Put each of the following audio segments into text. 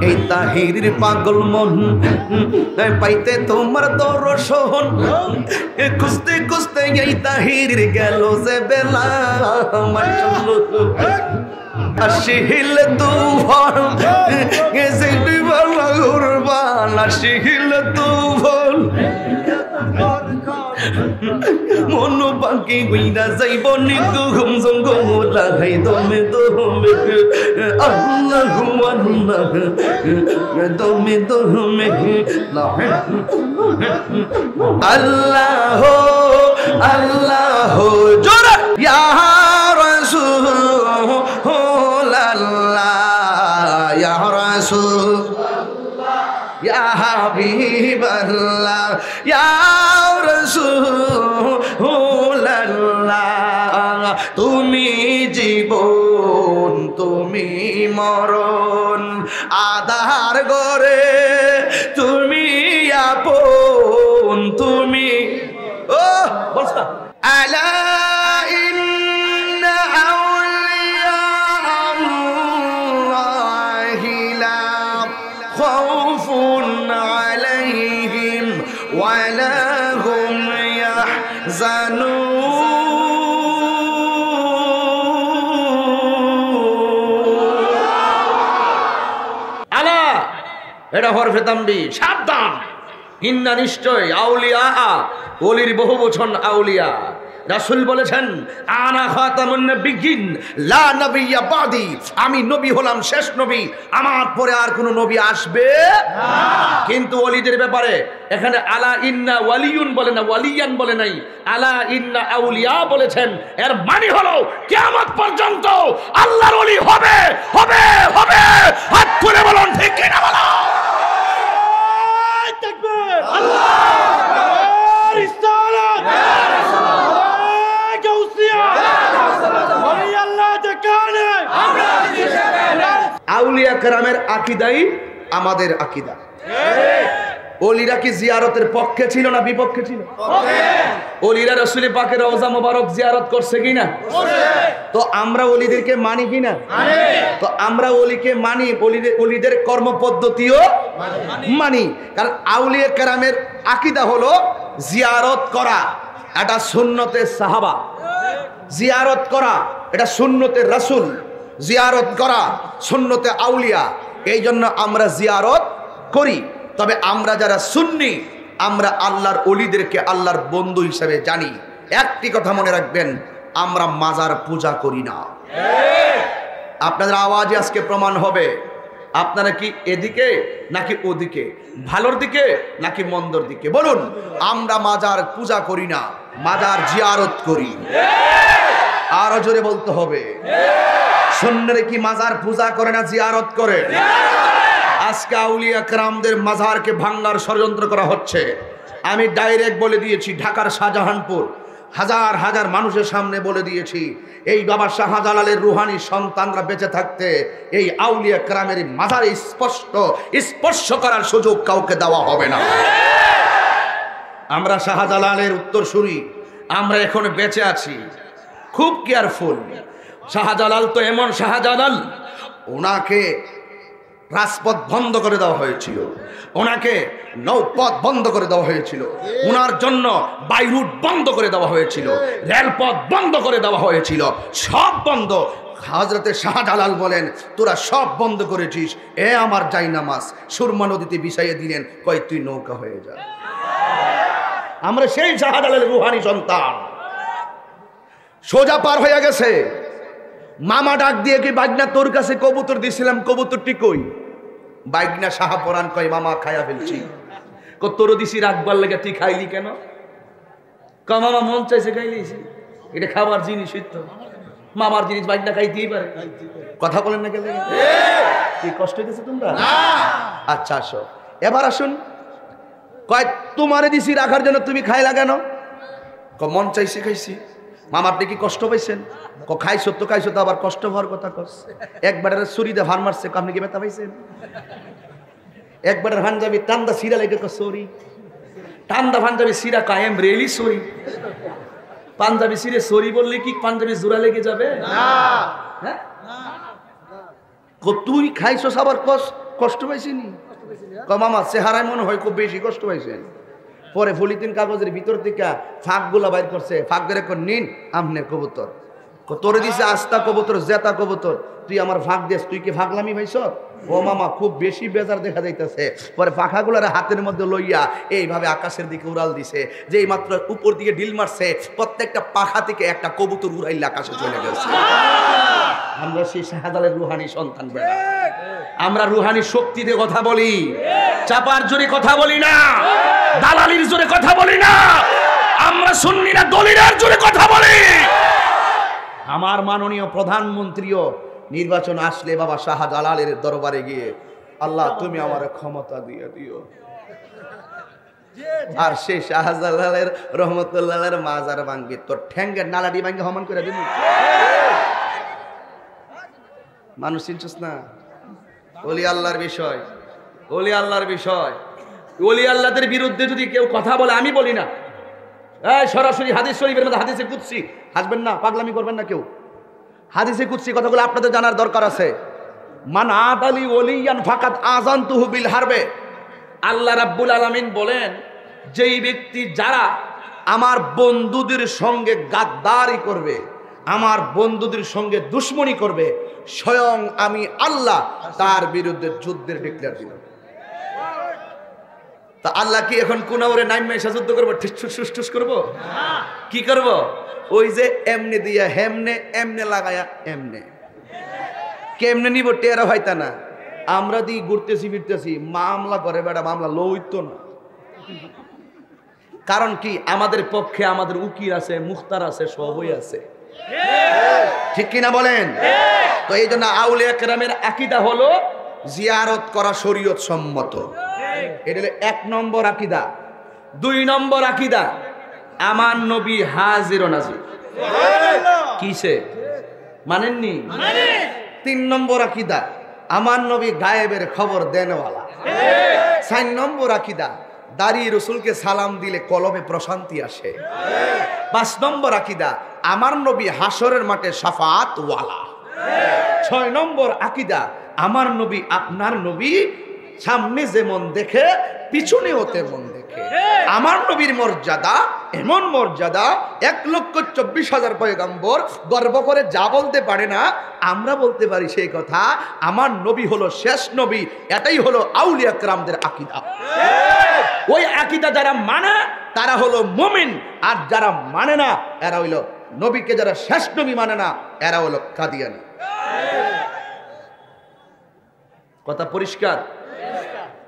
এই তাহিরির পাগল মন পাইতে তোমার দর্শন খুঁজতে খুঁজতে এই তাহির গেল যে বেলা আসিল তুফান গেছে ডিবালা উরবান আসিল তুফান মন বাকি গুইরা যাইব নিকু ঘুম জঙ্গম লাগাই দমে দমে আল্লাহু আল্লাহ দমে দমে আল্লাহ আল্লাহ জোরে ইয়া রাসূল আল্লাহ ইয়া রাসূল ইয়া হাবিবাল্লাহ ইয়া রাসূলুল্লাহ তুমি জীবন তুমি মরণ আধার গরে তুমি আপন তুমি ও বলছ আলা ইন্না আউলিয়া আল্লাহি লা খাউফুন আলাইহিম ওয়ালা হুম ইয়াহজানুন আলা এটা হরফে তানবীহ সাবধান ইন্না নিশ্চয় আউলিয়া ওলির বহু বচন আউলিয়া রাসূল বলেছেন আনা খাতামুন নবিয়্যিন লা নবিয়্যা বাদি আমি নবী হলাম শেষ নবী আমার পরে আর কোনো নবী আসবে না কিন্তু ওলিদের ব্যাপারে এখানে আলা ইন্না ওয়ালিয়ুন বলে না ওয়ালিয়ান বলে নাই আলা ইন্না আউলিয়া বলেছেন এর মানে হলো কিয়ামত পর্যন্ত আল্লাহর ওলি হবে হবে হবে হাত তুলে বলুন ঠিক কি না বলো তাকবীর আল্লাহু আকবার রিসালাত আউলিয়া কেরামের আকীদাই আমাদের আকীদা ওলিরা কি জিয়ারতের পক্ষে ছিল না বিপক্ষে ছিল ওলিরা রাসূল পাকের রওজা মোবারক জিয়ারত করছে কিনা তো আমরা ওলিদেরকে মানি কিনা তো আমরা ওলিকে মানি ওলিদের কর্মপদ্ধতিও মানি কারণ আউলিয়া কেরামের আকীদা হলো জিয়ারত করা এটা সুন্নতে সাহাবা জিয়ারত করা এটা সুন্নতে রাসূল জিয়ারত করা সুন্নতে আউলিয়া এই জন্য আমরা জিয়ারত করি তবে আমরা যারা সুন্নি আমরা আল্লাহর ওলিদেরকে আল্লাহর বন্ধু হিসেবে জানি একটি কথা মনে রাখবেন আমরা মাজার পূজা করি না আপনাদের আওয়াজে আজকে প্রমাণ হবে আপনারা কি এদিকে নাকি ওদিকে ভালোর দিকে নাকি মন্দর দিকে বলুন আমরা মাজার পূজা করি না মাজার জিয়ারত করি আরো জোরে বলতে হবে সুন্নিরা কি মাজার পূজা করে না জিয়ারত করে আজকে আউলিয়া কেরামদের মাজারকে ভাঙার ষড়যন্ত্র করা হচ্ছে আমি ডাইরেক্ট বলে দিয়েছি ঢাকার শাহজাহানপুর হাজার হাজার মানুষের সামনে বলে দিয়েছি এই বাবা শাহজালালের রুহানি সন্তানরা বেঁচে থাকতে এই আউলিয়া কেরামের মাজারে স্পর্শ করার সুযোগ কাউকে দেওয়া হবে না আমরা শাহজালালের উত্তরসূরি আমরা এখন বেঁচে আছি খুব কেয়ারফুল শাহজালাল তো এমন শাহজালাল ওনাকে রাজপথ বন্ধ করে দেওয়া হয়েছিল ওনাকে নৌপথ বন্ধ করে দেওয়া হয়েছিল ওনার জন্য বাই রুট বন্ধ করে দেওয়া হয়েছিল রেলপথ বন্ধ করে দেওয়া হয়েছিল সব বন্ধ হযরতে শাহজালাল বলেন তোরা সব বন্ধ করেছিস এ আমার জায়নামাজ সুরমা নদীতে বিছাইয়ে দিলেন কয় তুই নৌকা হয়ে যা আমরা সেই শাহজালালের রুহানি সন্তান সোজা পার হয়ে গেছে মামা ডাক দিয়ে কি বাগনা তোর কাছে কবুতর দিছিলাম কবুতরটি কই বাইগনা শাহপরান কয় মামা খায়া ফেলছি তোর দিছি রাখবার লাগে তুই খাইলি কেন মামা মন চাইছে খাইলিছি এটা খাবার জিনিসই তো মামার জিনিস বাইগনা খাইতেই পারে কথা বলেন না গেলে কি কষ্ট হইতেছে তোমরা আচ্ছা আসো এবার আসুন কয় তোমারে দিছি রাখার জন্য তুমি খাইলা কেন মন চাইছে খাইছি মামা আপনি কি কষ্ট পাইছেন খাইছো তো খাইছো তো আবার কষ্ট হওয়ার কথা কস একবারের ছুরিতে ভার মারছে আপনি কি ব্যথা পাইছেন একবারের পাঞ্জাবি টান্দা সিরা লেগে সরি টান্দা পাঞ্জাবি সিরা কায়েম রেলি সরি পাঞ্জাবি সিরে সরি বললে কি পাঞ্জাবি জোড়া লেগে যাবে না হ্যাঁ তুই খাইছস আবার কষ্ট পাইছিনি? মামা চেহারায় মনে হয় খুব বেশি কষ্ট পাইছেন। পরে পলিথিন কাগজের ভিতর থেকে ফাঁকগুলা বাইর করছে, ফাঁক বের করে নিন আমনের কবুতর। তোরে দিছে আস্তা কবুতর, জেতা কবুতর, তুই আমার ফাঁক দিস, তুই কি ফাঁকলামি ভাইছ? ও মামা খুব বেশি বেজার দেখা যাইতেছে। পরে পাখাগুলার হাতের মধ্যে লইয়া এইভাবে আকাশের দিকে উড়াল দিছে, যে এই মাত্র উপর দিকে ঢিল মারছে, প্রত্যেকটা পাখা থেকে একটা কবুতর উড়াইলে আকাশে চলে গেছে। আমরা সেই শাহজালালের রুহানি সন্তান বেড়া, আমরা রুহানি শক্তিতে কথা বলি, চাপার জোরে কথা বলি না, দালালির জোরে কথা বলি না, আমরা সুন্নিরা দলিলের জোরে কথা বলি। আমার মাননীয় প্রধানমন্ত্রীও নির্বাচন আসলে বাবা শাহজালালের দরবারে গিয়ে, আল্লাহ তুমি আমার ক্ষমতা দিয়ে দিও, আর সেই শাহজালালের রহমতুল্লাহের মাজার ভাঙ্গে তোর ঠ্যাঙ্গের নালাডি ভাঙ্গে হমান করে দিবি। মানুষ চিনছিস না? ওলি আল্লাহর বিষয়, ওলি আল্লাহর বিষয়, ওলি আল্লাহদের বিরুদ্ধে যদি কেউ কথা বলে, আমি বলি না, সরাসরি হাদিস শরীফের মধ্যে হাদিসে কুদসি, হাসবেন না, পাগলামি করবেন না কেউ। হাদিসে কুদসি কথাগুলো আপনাদের জানার দরকার আছে। মান আদালি ওলিয়ান ফাকাত আযানতুহু বিল হারবে। আল্লাহ রাব্বুল আলামিন বলেন, যেই ব্যক্তি যারা আমার বন্ধুদের সঙ্গে গাদ্দারি করবে, আমার বন্ধুদের সঙ্গে দুশমনি করবে, স্বয়ং আমি আল্লাহ তার বিরুদ্ধে যুদ্ধের ডিক্লেয়ার দিব। তা আল্লাহ কি এখন কুনাওরে নাইমে এসে যুদ্ধ করবো, ঠুস করবো? কি করব? ওই যে এমনে দিয়া হেমনে, এমনে লাগায়া এমনে, কেমনে নিব টেরা হয়তা না। আমরা দিই ঘুরতেছি ফিরতেছি, মামলা করে বেড়া, মামলা লইত না। কারণ কি? আমাদের পক্ষে আমাদের উকিল আছে, মুখতার আছে, সবই আছে, ঠিক কিনা বলেন? তো এই জন্য আউলিয়া কেরামের আকীদা হলো জিয়ারত করা শরীয়ত সম্মত। এটা হলো 1 নম্বর আকীদা। 2 নম্বর আকীদা, আমার নবী হাজির ও নাজির। কিসে মানেননি? 3 নম্বর আকীদা, আমার নবী গায়েবের খবর দেনওয়ালা। 4 নম্বর আকীদা, দাঁড়িয়ে রসুলকে সালাম দিলে কলবে প্রশান্তি আসে। 5 নম্বর আকীদা, আমার নবী হাসরের মাঠে শাফাআত ওয়ালা। 6 নম্বর আকীদা, আমার নবী আপনার নবী সামনে যেমন দেখে পিছনেও তেমন দেখে। আমার নবীর মর্যাদা এমন মর্যাদা, 1,24,000 পয়গম্বর গর্ব করে যা বলতে পারে না, আমরা বলতে পারি সেই কথা। আমার নবী হলো শেষ নবী, এটাই হলো আউলিয়া কেরামদের আকীদা। ওই আকীদা যারা মানে তারা হলো মুমিন, আর যারা মানে না এরা হইল নবীকে, যারা শেষ নবী মানে না এরা হলো কাদিয়ানী। কথা পরিষ্কার?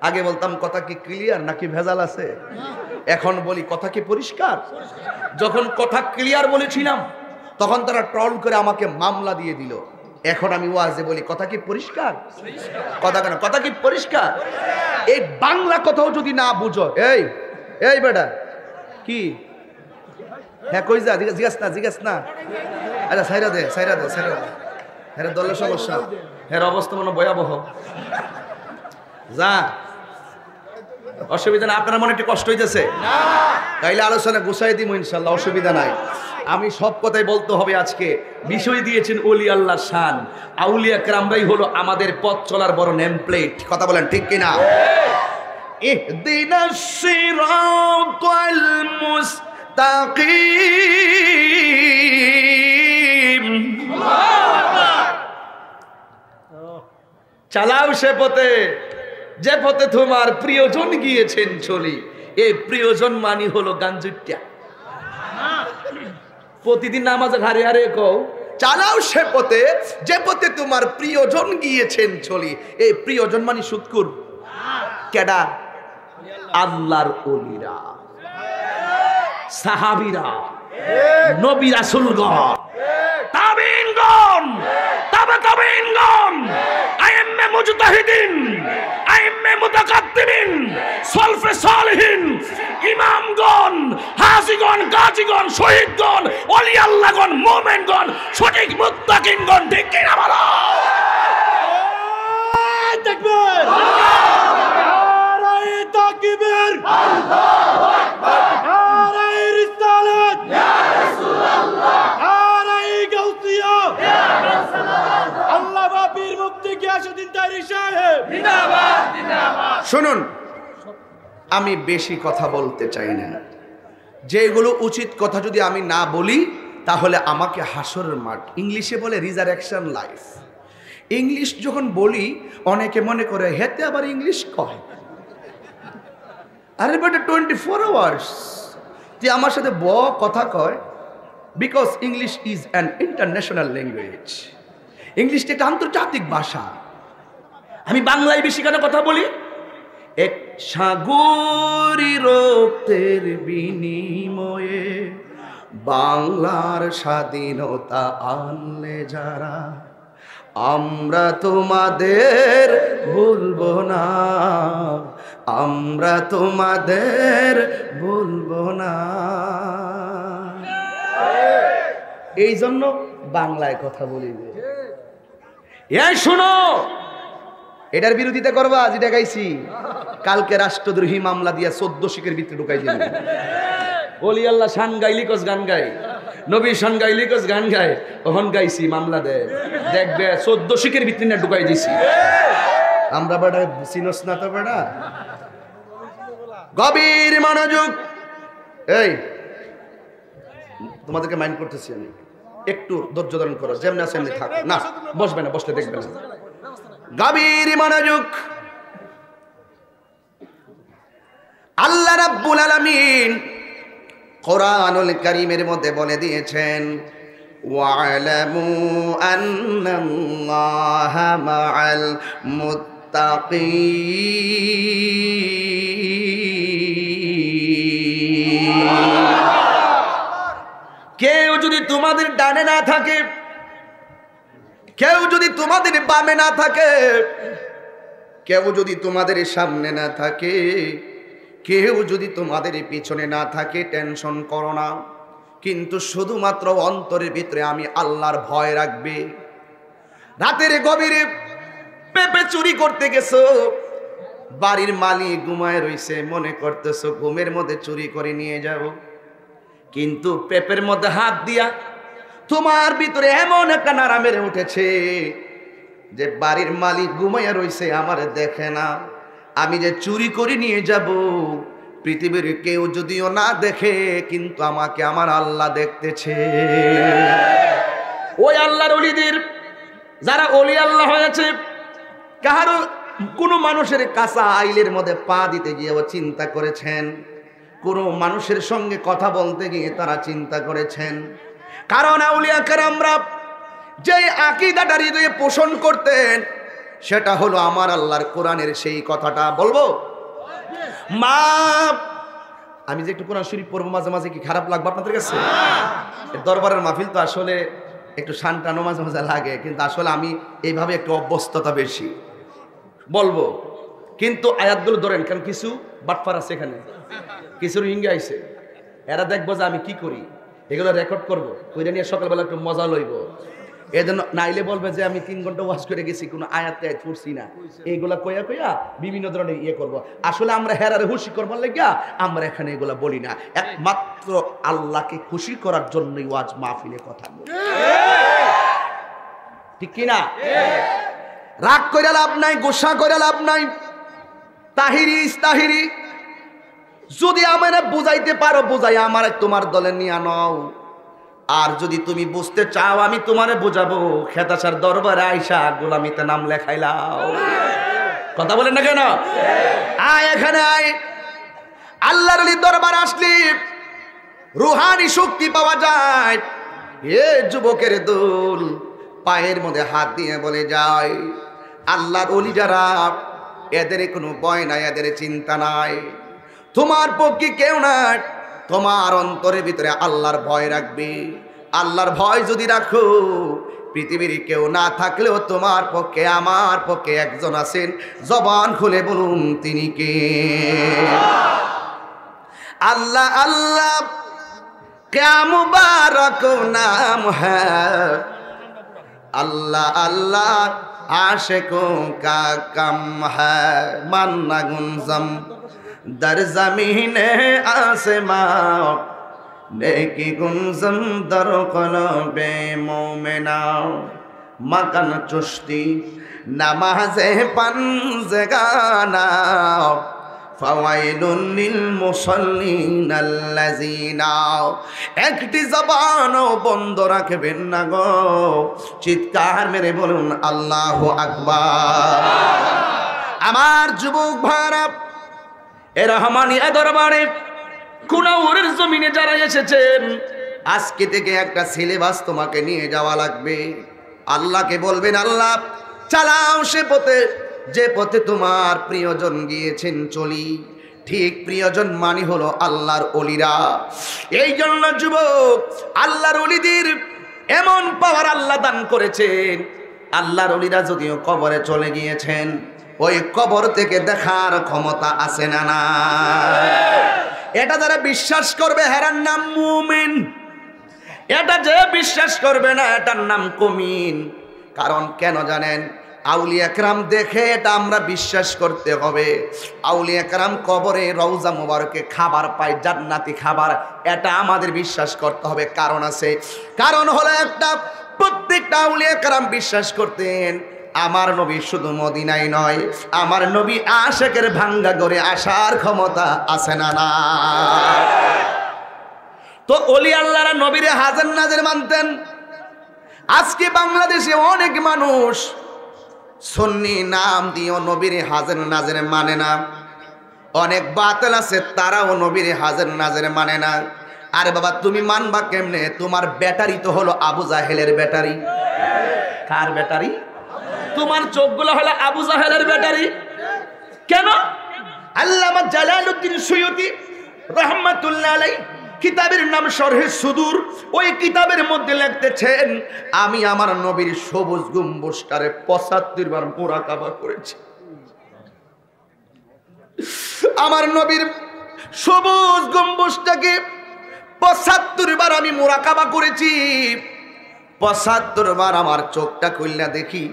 আগে বলতাম কথা কি ক্লিয়ার নাকি ভেজাল আছে? এখন বলি কথা কি পরিষ্কার? যখন কথা ক্লিয়ার বলেছিলাম তখন তারা ট্রল করে আমাকে মামলা দিয়ে দিল। এখন আমি ওয়াজে বলি কথা কি পরিষ্কার? কথা কেন? কথা কি পরিষ্কার? এই বাংলা কথাও যদি না বুঝো, এই এই বেটা কি হ্যাঁ কই যা, জিজ্ঞাস না। আচ্ছা সাইরা দে। হ্যাঁ দলের সমস্যা, হ্যাঁ অবস্থা মনে ভয়াবহ, যা, অসুবিধা না। আপনার মনে একটু কষ্ট হইতেছে? তাইলে আলোচনা গুছাই দিব ইনশাল্লাহ, অসুবিধা নাই। আমি সব কথাই বলতে হবে আজকে। বিষয় দিয়েছেন ওলি আল্লাহ শান, আউলিয়া কেরামরাই হলো আমাদের পথ চলার বড় নেম প্লেট। কথা বলেন ঠিক কিনা? ইহদিনাস সিরাতাল মুস্তাকিম, চালাও সে পথে যে পথে তোমার প্রিয়জন গিয়েছেন চলি। এই প্রিয়জন মানি হলো গাঞ্জুটিয়া। প্রতিদিন নামাজে হারে হারে কও, চালাও সে পথে যে পথে তোমার প্রিয়জন গিয়েছেন চলি। এই প্রিয়জন মানি সুৎকুর কেডা? আল্লাহর ওলিরা, সাহাবীরা, নবী রাসূলগণ, তাবিঈনগণ, তাবিঈনগণ, আইম্মে মুজতাহিদিন, আইম্মে মুতাকাদ্দিমিন, সালফে সালেহিন, ইমামগণ, হাজীগণ, গাজীগণ, শহীদগণ, ওলি আল্লাহগণ, মুমিনগণ, সঠিক মুত্তাকিনগণ, ঠিক কিনা বলো? তাকবীর, নারায়ে তাকবীর, আল্লাহু আকবার, নারায়ে রিসালাত, ইয়া রাসূলুল্লাহ, নারায়ে গাউসিয়া, ইয়া রাসূলুল্লাহ। আল্লাহ বাপীর মুক্তি কি আসে? শুনুন, আমি বেশি কথা বলতে চাই না। যেগুলো উচিত কথা যদি আমি না বলি তাহলে আমাকে হাসরের মাঠ, ইংলিশে বলে রিজারেকশন লাইফ। ইংলিশ যখন বলি অনেকে মনে করে হেতে আবার ইংলিশ কয়। আরে বেটা 24 আওয়ার্স তুই আমার সাথে কথা কয়, because English is an international language. ইংলিশটা একটা আন্তর্জাতিক ভাষা। আমি বাংলায় বেশি কেন কথা বলি? এক সাগরী রক্তের বিনিময়ে বাংলার স্বাধীনতা আনলে যারা, আমরা তোমাদের ভুলবো না, আমরা তোমাদের ভুলবো না। এই জন্য বাংলায় কথা বলি। এই শোনো, এটার বিরোধিতা করবা যেটা গাইছি। কালকে রাষ্ট্রদ্রোহী মামলা দিয়া 14 শিখের ভিতরে ঢুকাই দিল। ওলি আল্লাহ শান গাইলি কস গান গাই, নবী শান গাইলি কস গান গায়, ওহন গাইছি মামলা দে দেখবে 14 শিখের ভিতরে না ঢুকাই দিছি। আমরা বেটা চিনস না তো বেটা। গভীর মনোযোগ। এই তোমাদেরকে মাইন্ড করতেছি আমি, একটু ধৈর্য ধারণ করো, যেমন আছে এমনি থাকো না, বসবে না, বসলে দেখবে না। গভীর মনোযোগ। আল্লাহ রাব্বুল আলামিন কোরআনুল কারীমের মধ্যে বলে দিয়েছেন, ওয়া'লামু আন্নাল্লাহা মা'আল মুত্তাকিন। কেউ যদি তোমাদের ডানে না থাকে, কেউ যদি তোমাদের বামে না থাকে, কেউ যদি তোমাদের সামনে না থাকে, কেউ যদি তোমাদের পিছনে না থাকে, টেনশন করো না। কিন্তু শুধুমাত্র অন্তরের ভিতরে আমি আল্লাহর ভয় রাখবে। রাতের গভীরে পেঁপে চুরি করতে গেছো, বাড়ির মালিক ঘুমায় রইছে, মনে করতেছো ঘুমের মধ্যে চুরি করে নিয়ে যাব, কিন্তু পেঁপের মধ্যে হাত দিয়া তোমার ভিতরে এমন একটা নাড়া মেরে উঠেছে যে বাড়ির মালিক ঘুমাইয়া রইছে, আমার দেখে না। আমি যে চুরি করে নিয়ে যাব, পৃথিবীর কেউ যদিও না দেখে, কিন্তু আমাকে আমার আল্লাহ দেখতেছে। ওই আল্লাহর ওলিদের, যারা ওলি আল্লাহ হয়েছে, কারো কোনো মানুষের কাঁচা আইলের মধ্যে পা দিতে গিয়ে ও চিন্তা করেছেন, কোনো মানুষের সঙ্গে কথা বলতে গিয়ে তারা চিন্তা করেছেন। কারণ আউলিয়া কেরামরা যে আকীদাটা হৃদয়ে পোষণ করতেন, সেটা হলো আমার আল্লাহর কোরআনের সেই কথাটা। বলবো মা, আমি যে একটু কোরআন শরীফ পড়বো মাঝে মাঝে, কি খারাপ লাগবে আপনাদের কাছে? দরবারের মাহফিল তো আসলে একটু শানটানো মাঝে মাঝে লাগে, কিন্তু আসলে আমি এইভাবে একটু অভ্যস্ততা বেশি বলবো। কিন্তু আয়াতগুলো ধরেন, কারণ কিছু বাটপার আছে এখানে, কিছু রোহিঙ্গা আইছে, এরা দেখবো যে আমি কি করি, এগুলো রেকর্ড করবো, ওইটা নিয়ে সকালবেলা একটু মজা লইব। এই জন্য নাইলে বলবে যে আমি 3 ঘন্টা ওয়াজ করে গেছি, কোনো আয়াতে পড়ছি না, এইগুলা কইয়া কইয়া বিভিন্ন ধরনের ইয়ে করবো। আসলে আমরা হেরারে খুশি করবার লাগিয়া আমরা এখানে এগুলা বলি না, একমাত্র আল্লাহকে খুশি করার জন্যই ওয়াজ মাহফিলে কথা বলি, ঠিক কিনা? রাগ করে লাভ নাই, গোসা করে লাভ নাই। তাহিরি ইস্তাহিরি যদি আমার বুঝাইতে পারো, বুঝাই আমার তোমার দলে নিয়ে নাও। আর যদি তুমি বুঝতে চাও, আমি তোমারে বুঝাবো, খেতাসার দরবারে আইসা গোলামিতে নাম লেখাইলাও। কথা বলেন না কেন? আয় এখানে আয়। আল্লাহর দরবার আসলে রুহানি শক্তি পাওয়া যায়। এ যুবকের দল পায়ের মধ্যে হাত দিয়ে বলে যায়, আল্লাহর ওলি যারা, এদের কোনো ভয় নাই, এদের চিন্তা নাই। তোমার পক্ষে কেউ নাই, তোমার অন্তরের ভিতরে আল্লাহর ভয় রাখবে। আল্লাহর ভয় যদি রাখো, পৃথিবীর কেউ না থাকলেও তোমার পক্ষে, আমার পক্ষে একজন আছেন। জবান খুলে বলুন তিনি কে? আল্লাহ। আল্লাহ क्या मुबारक नाम है, अल्लाह अल्लाह आशिकों का कम है। मान्ना गुंजम दर ज़मीने आसमां, नेकी गुंजम दर क़ल्बे मोमिना। मकान चुश्ती নামাজে পাঞ্জেগানা ফাওয়াইলুন লিল মুসাল্লিন আল্লাযিনা, একটি জবানও বন্ধ রাখবেন না গো, চিৎকার মেরে বলুন আল্লাহু আকবার। আমার যুবক ভাইরা, এ রহমানিয়া দরবারে কুনাউরের জমিনে যারা এসেছেন, আজকে থেকে একটা সিলেবাস তোমাকে নিয়ে যাওয়া লাগবে। আল্লাহকে বলবেন, আল্লাহ চালাও সে পথে, যে পথে তোমার প্রিয়জন গিয়েছেন চলি। ঠিক প্রিয়জন মানে হলো আল্লাহর ওলিরা। এই জন্য যুবক, আল্লাহর ওলিদের এমন পাওয়ার আল্লাহ দান করেছেন, আল্লাহর ওলিরা যদিও কবরে চলে গিয়েছেন, ওই কবর থেকে দেখার ক্ষমতা আছে না না? এটা যারা বিশ্বাস করবে হেরার নাম মুমিন, এটা যে বিশ্বাস করবে না এটার নাম কমিন। কারণ কেন জানেন? আউলিয়া কেরাম দেখে এটা আমরা বিশ্বাস করতে হবে। আউলিয়া কেরাম কবরে রওজা মুবারকে খাবার পায়, জান্নাতি খাবার, এটা আমাদের বিশ্বাস করতে হবে। কারণ আছে, কারণ হলো একটা, প্রত্যেকটা আউলিয়া কেরাম বিশ্বাস করতেন আমার নবী শুধু মদিনায় নয়, আমার নবী আশেকের ভাঙ্গা করে আসার ক্ষমতা আছে না না? তো ওলি আল্লাহরা নবীরে হাজার নাজের মানতেন। আজকে বাংলাদেশে অনেক মানুষ সুন্নি নাম দিয়েও নবীর হাজার নাজের মানে না। অনেক বাতিল আছে, তারাও নবীর হাজার নাজের মানে না। আরে বাবা, তুমি মানবা কেমনে? তোমার ব্যাটারি তো হলো আবু জাহেলের ব্যাটারি। কার ব্যাটারি? তোমার চোখগুলো হলো আবু জাহেলের ব্যাটারি। কেন? আল্লামা জালালউদ্দিন সুয়ুতী রাহমাতুল্লাহ আলাইহি কিতাবের নাম শরহে সুদূর, ওই কিতাবের মধ্যে লিখতেছেন, আমি আমার নবীর সবুজ গম্বুজটারে ৭৫ বার মুরাকাবা করেছি। আমার নবীর সবুজ গম্বুজটাকে ৭৫ বার আমি মুরাকাবা করেছি। ৭৫ বার আমার চোখটা খুলনা দেখি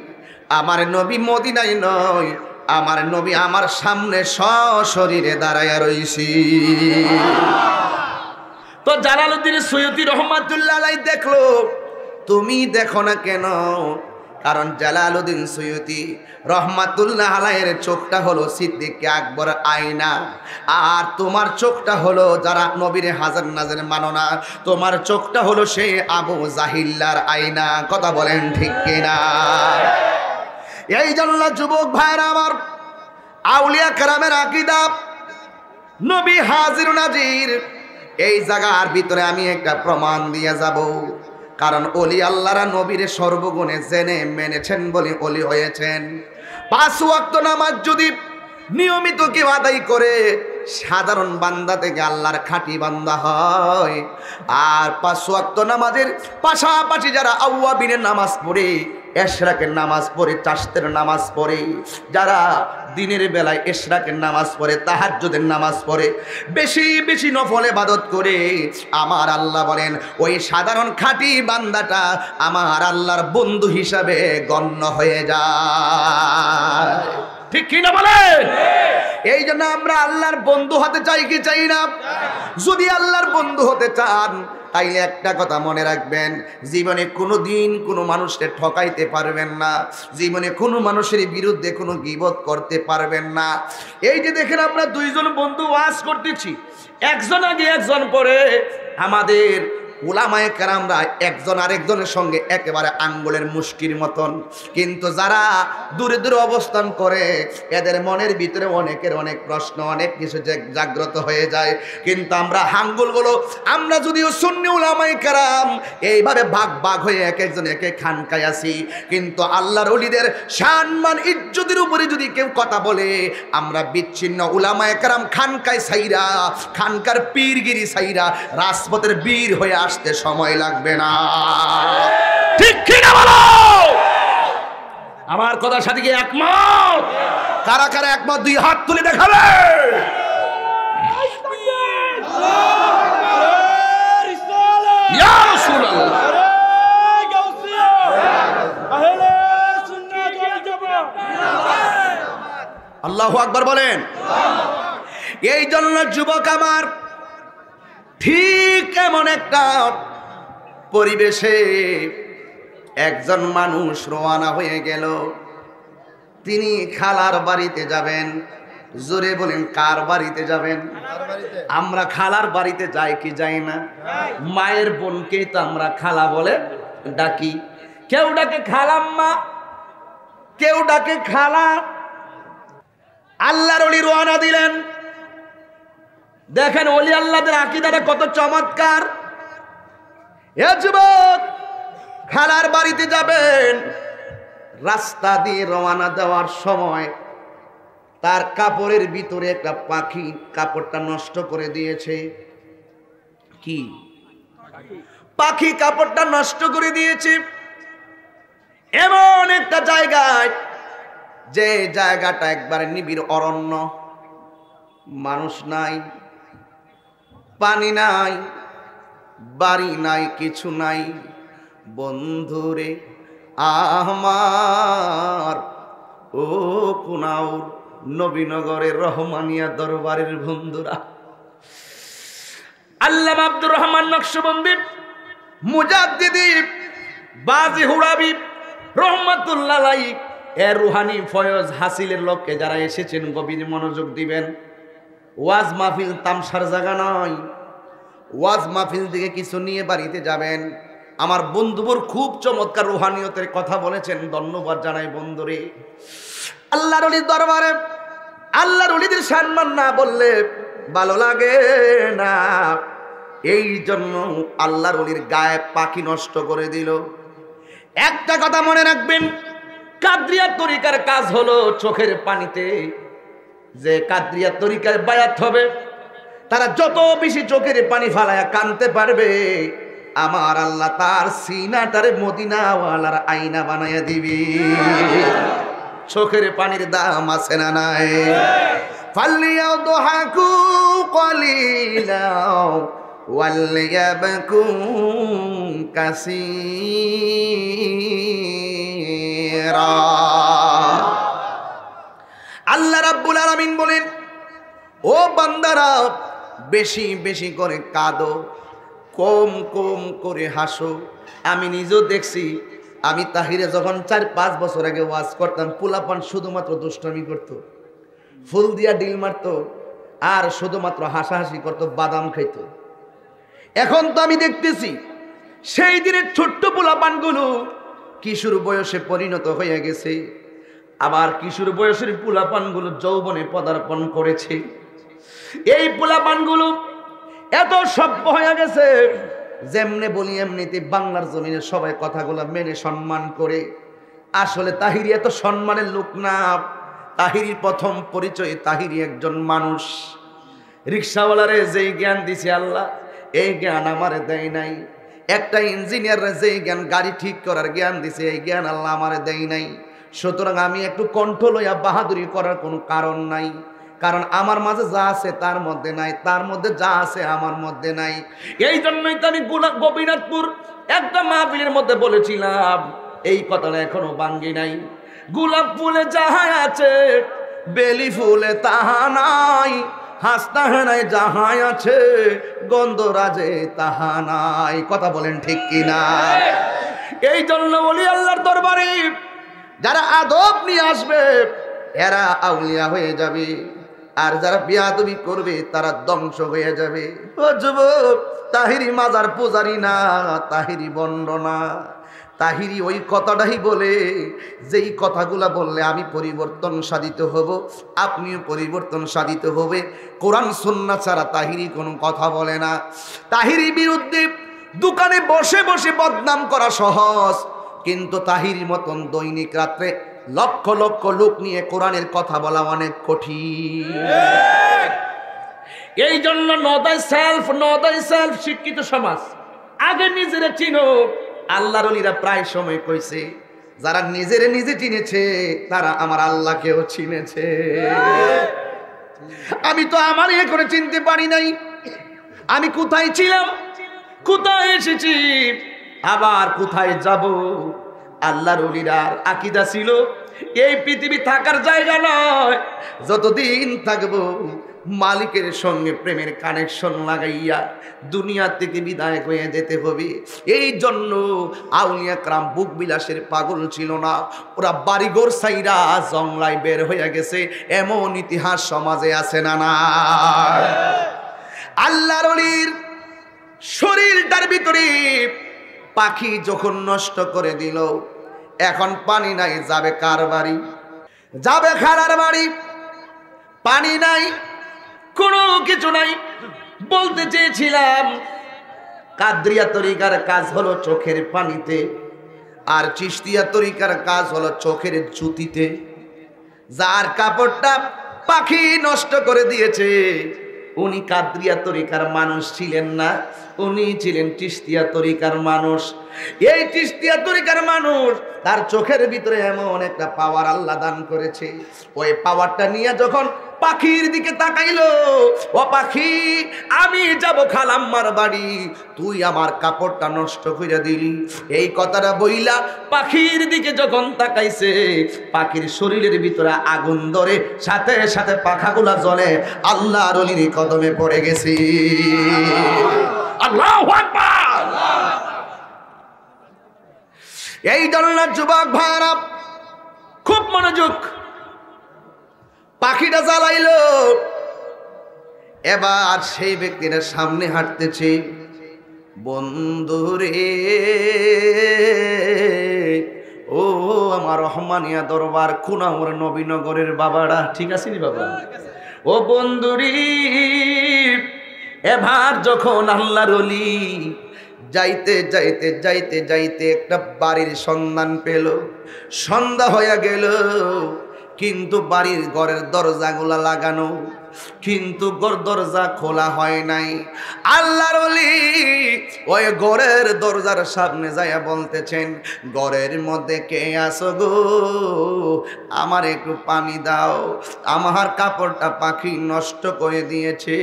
আমার নবী মদিনায় নয়, আমার নবী আমার সামনে সশরীরে দাঁড়ায়া রইছি। তো জালালউদ্দিন সুয়ুতী রহমাতুল্লাহ আলাইহি দেখলো, তুমি দেখো না কেন? কারণ জালালউদ্দিন সুয়ুতী রহমাতুল্লাহ আলাইহির চোখটা হলো সিদ্দিক আকবর আয়না, আর তোমার চোখটা হলো যারা নবীর হাজার নাজের মানো না, তোমার চোখটা হলো সেই আবু জাহিল্লার আয়না। কথা বলেন ঠিক কিনা? এই জন্য যুবক ভাইরা আমার, আউলিয়া কেরামের আকীদা নবী হাজির নাজির, এই জায়গার ভিতরে আমি একটা প্রমাণ দিয়ে যাব। কারণ ওলি আল্লাহরা নবীর সর্বগুণে জেনে মেনেছেন বলে ওলি হয়েছেন। ৫ ওয়াক্ত নামাজ যদি নিয়মিত কেউ আদায় করে, সাধারণ বান্দা থেকে আল্লাহর খাঁটি বান্দা হয়। আর ৫ ওয়াক্ত নামাজের পাশাপাশি যারা আউয়াবিনের নামাজ পড়ে, এশরাকের নামাজ পড়ে, চাশতের নামাজ পড়ে, যারা দিনের বেলায় এশরাকের নামাজ পড়ে, তাহাজ্জুদের নামাজ পড়ে, বেশি বেশি নফল ইবাদত করে, আমার আল্লাহ বলেন ওই সাধারণ খাঁটি বান্দাটা আমার আল্লাহর বন্ধু হিসাবে গণ্য হয়ে যায়। ঠিক কি না বলেন? এই জন্য আমরা আল্লাহর বন্ধু হতে চাই কি চাই না? যদি আল্লাহর বন্ধু হতে চান, তাইলে একটা কথা মনে রাখবেন, জীবনে কোনো দিন কোনো মানুষকে ঠকাইতে পারবেন না, জীবনে কোনো মানুষের বিরুদ্ধে কোনো গীবত করতে পারবেন না। এই যে দেখেন, আমরা দুইজন বন্ধু ওয়াজ করতেছি, একজন আগে একজন পরে, আমাদের উলামায়ে কেরামরা একজন আরেকজনের সঙ্গে একেবারে আঙ্গুলের মুষ্টির মতন। কিন্তু যারা দূরে দূরে অবস্থান করে, এদের মনের ভিতরে অনেকের অনেক প্রশ্ন, অনেক কিছু জাগ্রত হয়ে যায়। কিন্তু আমরা আঙ্গুলগুলো, আমরা যদিও সুন্নি উলামায়ে কেরাম এইভাবে ভাগ ভাগ হয়ে এক একজন এক এক খানকায় আছি, কিন্তু আল্লাহর ওলিদের সম্মান ইজ্জতের উপরে যদি কেউ কথা বলে, আমরা বিচ্ছিন্ন উলামায়ে কেরাম খানকায় সাইরা, খানকার পীরগিরি সাইরা রাজপথের বীর হয়ে আসতে সময় লাগবে না। ঠিক কি না বলো? আমার কথার সাথে কি একমত? কারা কারা একমত? দুই হাত তুলে দেখাবে। ইয়া রাসূলুল্লাহ, আল্লাহু আকবার বলেন। এই জন্য যুবক আমার, ঠিক এমন একটা পরিবেশে একজন মানুষ রওনা হয়ে গেল। তিনি খালার বাড়িতে যাবেন। জোরে বলেন কার বাড়িতে যাবেন? আমরা খালার বাড়িতে যাই কি যাই না? মায়ের বোনকে তো আমরা খালা বলে ডাকি। কেউ ডাকে খালাম্মা, কেউ ডাকে খালা। আল্লাহর ওলি রওনা দিলেন। দেখেন ওলি আল্লাহদের আকীদাটা কত চমৎকার। এ যুবক, খালার বাড়িতে যাবেন, রাস্তা দিয়ে রওনা দেওয়ার সময় তার কাপড়ের ভিতরে একটা পাখি কাপড়টা নষ্ট করে দিয়েছে। কি পাখি কাপড়টা নষ্ট করে দিয়েছে? এমন একটা জায়গায়, যে জায়গাটা একবারে নিবিড় অরণ্য, মানুষ নাই, পানি নাই, বাড়ি নাই, কিছু নাই। বন্ধুরে আমার, ও কুনাউর নবীনগরের রহমানিয়া দরবারের বন্ধুরা, আল্লামা আব্দুর রহমান নকশবন্দি মুজাদ্দিদি বাজি হুরাবি রহমাতুল্লাহ আলাইহি এর রুহানি ফয়জ হাসিলের লক্ষ্যে যারা এসেছেন গভীর মনোযোগ দিবেন। ওয়াজ মাহফিল তামসার জায়গা নয়। ওয়াজ মাহফিল থেকে কিছু নিয়ে বাড়িতে যাবেন। আমার বন্ধুবর খুব চমৎকার রুহানিয়তের কথা বলেছেন, ধন্যবাদ জানাই বন্ধুরে। আল্লাহর ওলির দরবারে আল্লাহর ওলিদের সম্মান না বললে ভালো লাগে না। এই জন্য আল্লাহর ওলির গায়ে পাখি নষ্ট করে দিল। একটা কথা মনে রাখবেন, কাদরিয়া তরিকার কাজ হলো চোখের পানিতে। যে কাদরিয়া তরিকায় বায়াত হবে, তারা যত বেশি চোখের পানি ফালায়া কানতে পারবে, আমার আল্লাহ তার সিনাটারে মদিনাওয়ালার আয়না বানাইয়া দিবি। চোখের পানির দাম আছে না নাই? ফালিয়াদহাকু কলিলা ওয়ালিয়াবকু কাসীরা। আল্লাহ রাব্বুল আলামিন বলেন, ও বান্দারা, বেশি বেশি করে কাঁদো, কম কম করে হাসো। আমি নিজেও দেখছি, আমি তাহিরে যখন 4-5 বছর আগে ওয়াজ করতাম, পোলাপান শুধুমাত্র দুষ্টামি করত, ফুল দিয়া ডিল মারতো, আর শুধুমাত্র হাসাহাসি করতো, বাদাম খাইতো। এখন তো আমি দেখতেছি সেই দিনের ছোট্ট পোলাপানগুলো কিশোর বয়সে পরিণত হয়ে গেছে, আবার কিশোর বয়সের পোলাপানগুলো যৌবনে পদার্পণ করেছে। এই পোলাপানগুলো এত সভ্য হয়ে গেছে, যেমনে বলি এমনিতে বাংলার জমিনে সবাই কথাগুলো মেনে সম্মান করে। আসলে তাহিরি এত সম্মানের লোক না। তাহিরির প্রথম পরিচয়, তাহিরি একজন মানুষ। রিক্সাওয়ালারে যেই জ্ঞান দিছে আল্লাহ, এই জ্ঞান আমারে দেয় নাই। একটা ইঞ্জিনিয়াররা যেই জ্ঞান গাড়ি ঠিক করার জ্ঞান দিছে, এই জ্ঞান আল্লাহ আমারে দেয় নাই। সুতরাং আমি একটু কণ্ঠ লইয়া বাহাদুরি করার কোনো কারণ নাই, কারণ আমার মাঝে যা আছে তার মধ্যে নাই, তার মধ্যে যা আছে আমার মধ্যে নাই। এই জন্যই তো আমি গোপীনাথপুর একটা মাহফিলের মধ্যে বলেছিলাম, এই কথাটা এখনো ভাঙ্গি নাই। গোলাপ ফুলে যাহা আছে, বেলি ফুলে তাহা নাই, হাসতা নাই যাহা আছে, গন্ধরাজে তাহা নাই। কথা বলেন ঠিক কিনা? এই জন্য বলি, আল্লাহর দরবারে যারা আদব নিয়ে আসবে এরা আউলিয়া হয়ে যাবে, আর যারা বিয়াদবি করবে তারা ধ্বংস হয়ে যাবে। ও যুবক, তাহিরি মাজার পূজারি না, তাহিরি বন্ড না। তাহিরি ওই কথাটাই বলে, যেই কথাগুলা বললে আমি পরিবর্তন সাধিত হব, আপনিও পরিবর্তন সাধিত হবে। কোরআন সুন্নাহ ছাড়া তাহিরি কোনো কথা বলে না। তাহিরি বিরুদ্ধে দোকানে বসে বসে বদনাম করা সহজ, কিন্তু তাহিরি মতন দৈনিক রাত্রে লক্ষ লক্ষ লোক নিয়ে কোরআনের কথা বলা অনেক কঠিন। এই জন্য know thyself শিক্ষিত সমাজ, আগে নিজেরা চিনো। আল্লাহর ওলিরা প্রায় সময় কইছে, যারা নিজেরে নিজে চিনেছে তারা আমার আল্লাহকেও চিনেছে। আমি তো আমার করে চিনতে পারি নাই। আমি কোথায় ছিলাম, কোথায় এসেছি, আবার কোথায় যাব। আল্লাহর ওলিরার আকীদা ছিল এই পৃথিবী থাকার জায়গা নয়, যতদিন থাকবো মালিকের সঙ্গে প্রেমের কানেকশন লাগাইয়া দুনিয়া থেকে বিদায় হয়ে যেতে হবে। এই জন্য আউলিয়া کرام বুক বিলাসের পাগল ছিল না, ওরা বাড়িঘর সাইরা জংলায় বের হয়ে গেছে। এমন ইতিহাস সমাজে আছে না না? আল্লাহর ওলির শরীরটার ভিতরে পাখি যখন নষ্ট করে দিল, এখন পানি নাই, যাবে কার বাড়ি? যাবে খালার বাড়ি। পানি নাই, কোনো কিছু নাই। বলতে চেয়েছিলাম কাদরিয়া তরিকার কাজ হলো চোখের পানিতে, আর চিশতিয়া তরিকার কাজ হলো চোখের জুতিতে। যার কাপড়টা পাখি নষ্ট করে দিয়েছে উনি কাদরিয়া তরিকার মানুষ ছিলেন না, উনি ছিলেন চিশতিয়া তরিকার মানুষ। এই চিশতিয়া তরিকার মানুষ, তার চোখের ভিতরে এমন একটা পাওয়ার আল্লাহ দান করেছে। ওই পাওয়ারটা নিয়ে যখন পাখির দিকে তাকাইলো, ও পাখি আমি যাব খালাম্মার বাড়ি, তুই আমার কাপড়টা নষ্ট করে দিলি। এই কথাটা বইলা পাখির দিকে যখন তাকাইছে, পাখির শরীরের ভিতরে আগুন ধরে সাথে সাথে পাখাগুলা জ্বলে আল্লাহর ওলির কদমে পড়ে গেছে। আল্লাহু আকবার। এই জন্য যুবক ভাইরা খুব মনোযোগ। পাখিটা জ্বালাইলো, এবার সেই ব্যক্তিটা সামনে হাঁটতেছে। বন্ধুরে ও আমার রহমানিয়া দরবার খুনামর নবীনগরের বাবারা, ঠিক আছে নি বাবা? ও বন্ধুরি, এবার যখন আল্লাহর ওলি যাইতে যাইতে যাইতে যাইতে একটা বাড়ির সন্ধান পেল, সন্ধ্যা হয়ে গেল, কিন্তু বাড়ির ঘরের দরজাগুলা লাগানো, কিন্তু দরজা খোলা হয় নাই। আল্লাহর ওলি ওই ঘরের দরজার সামনে যাইয়া বলতেছেন, ঘরের মধ্যে কে আছো গো? আমার একটু পানি দাও, আমার কাপড়টা পাখি নষ্ট করে দিয়েছে,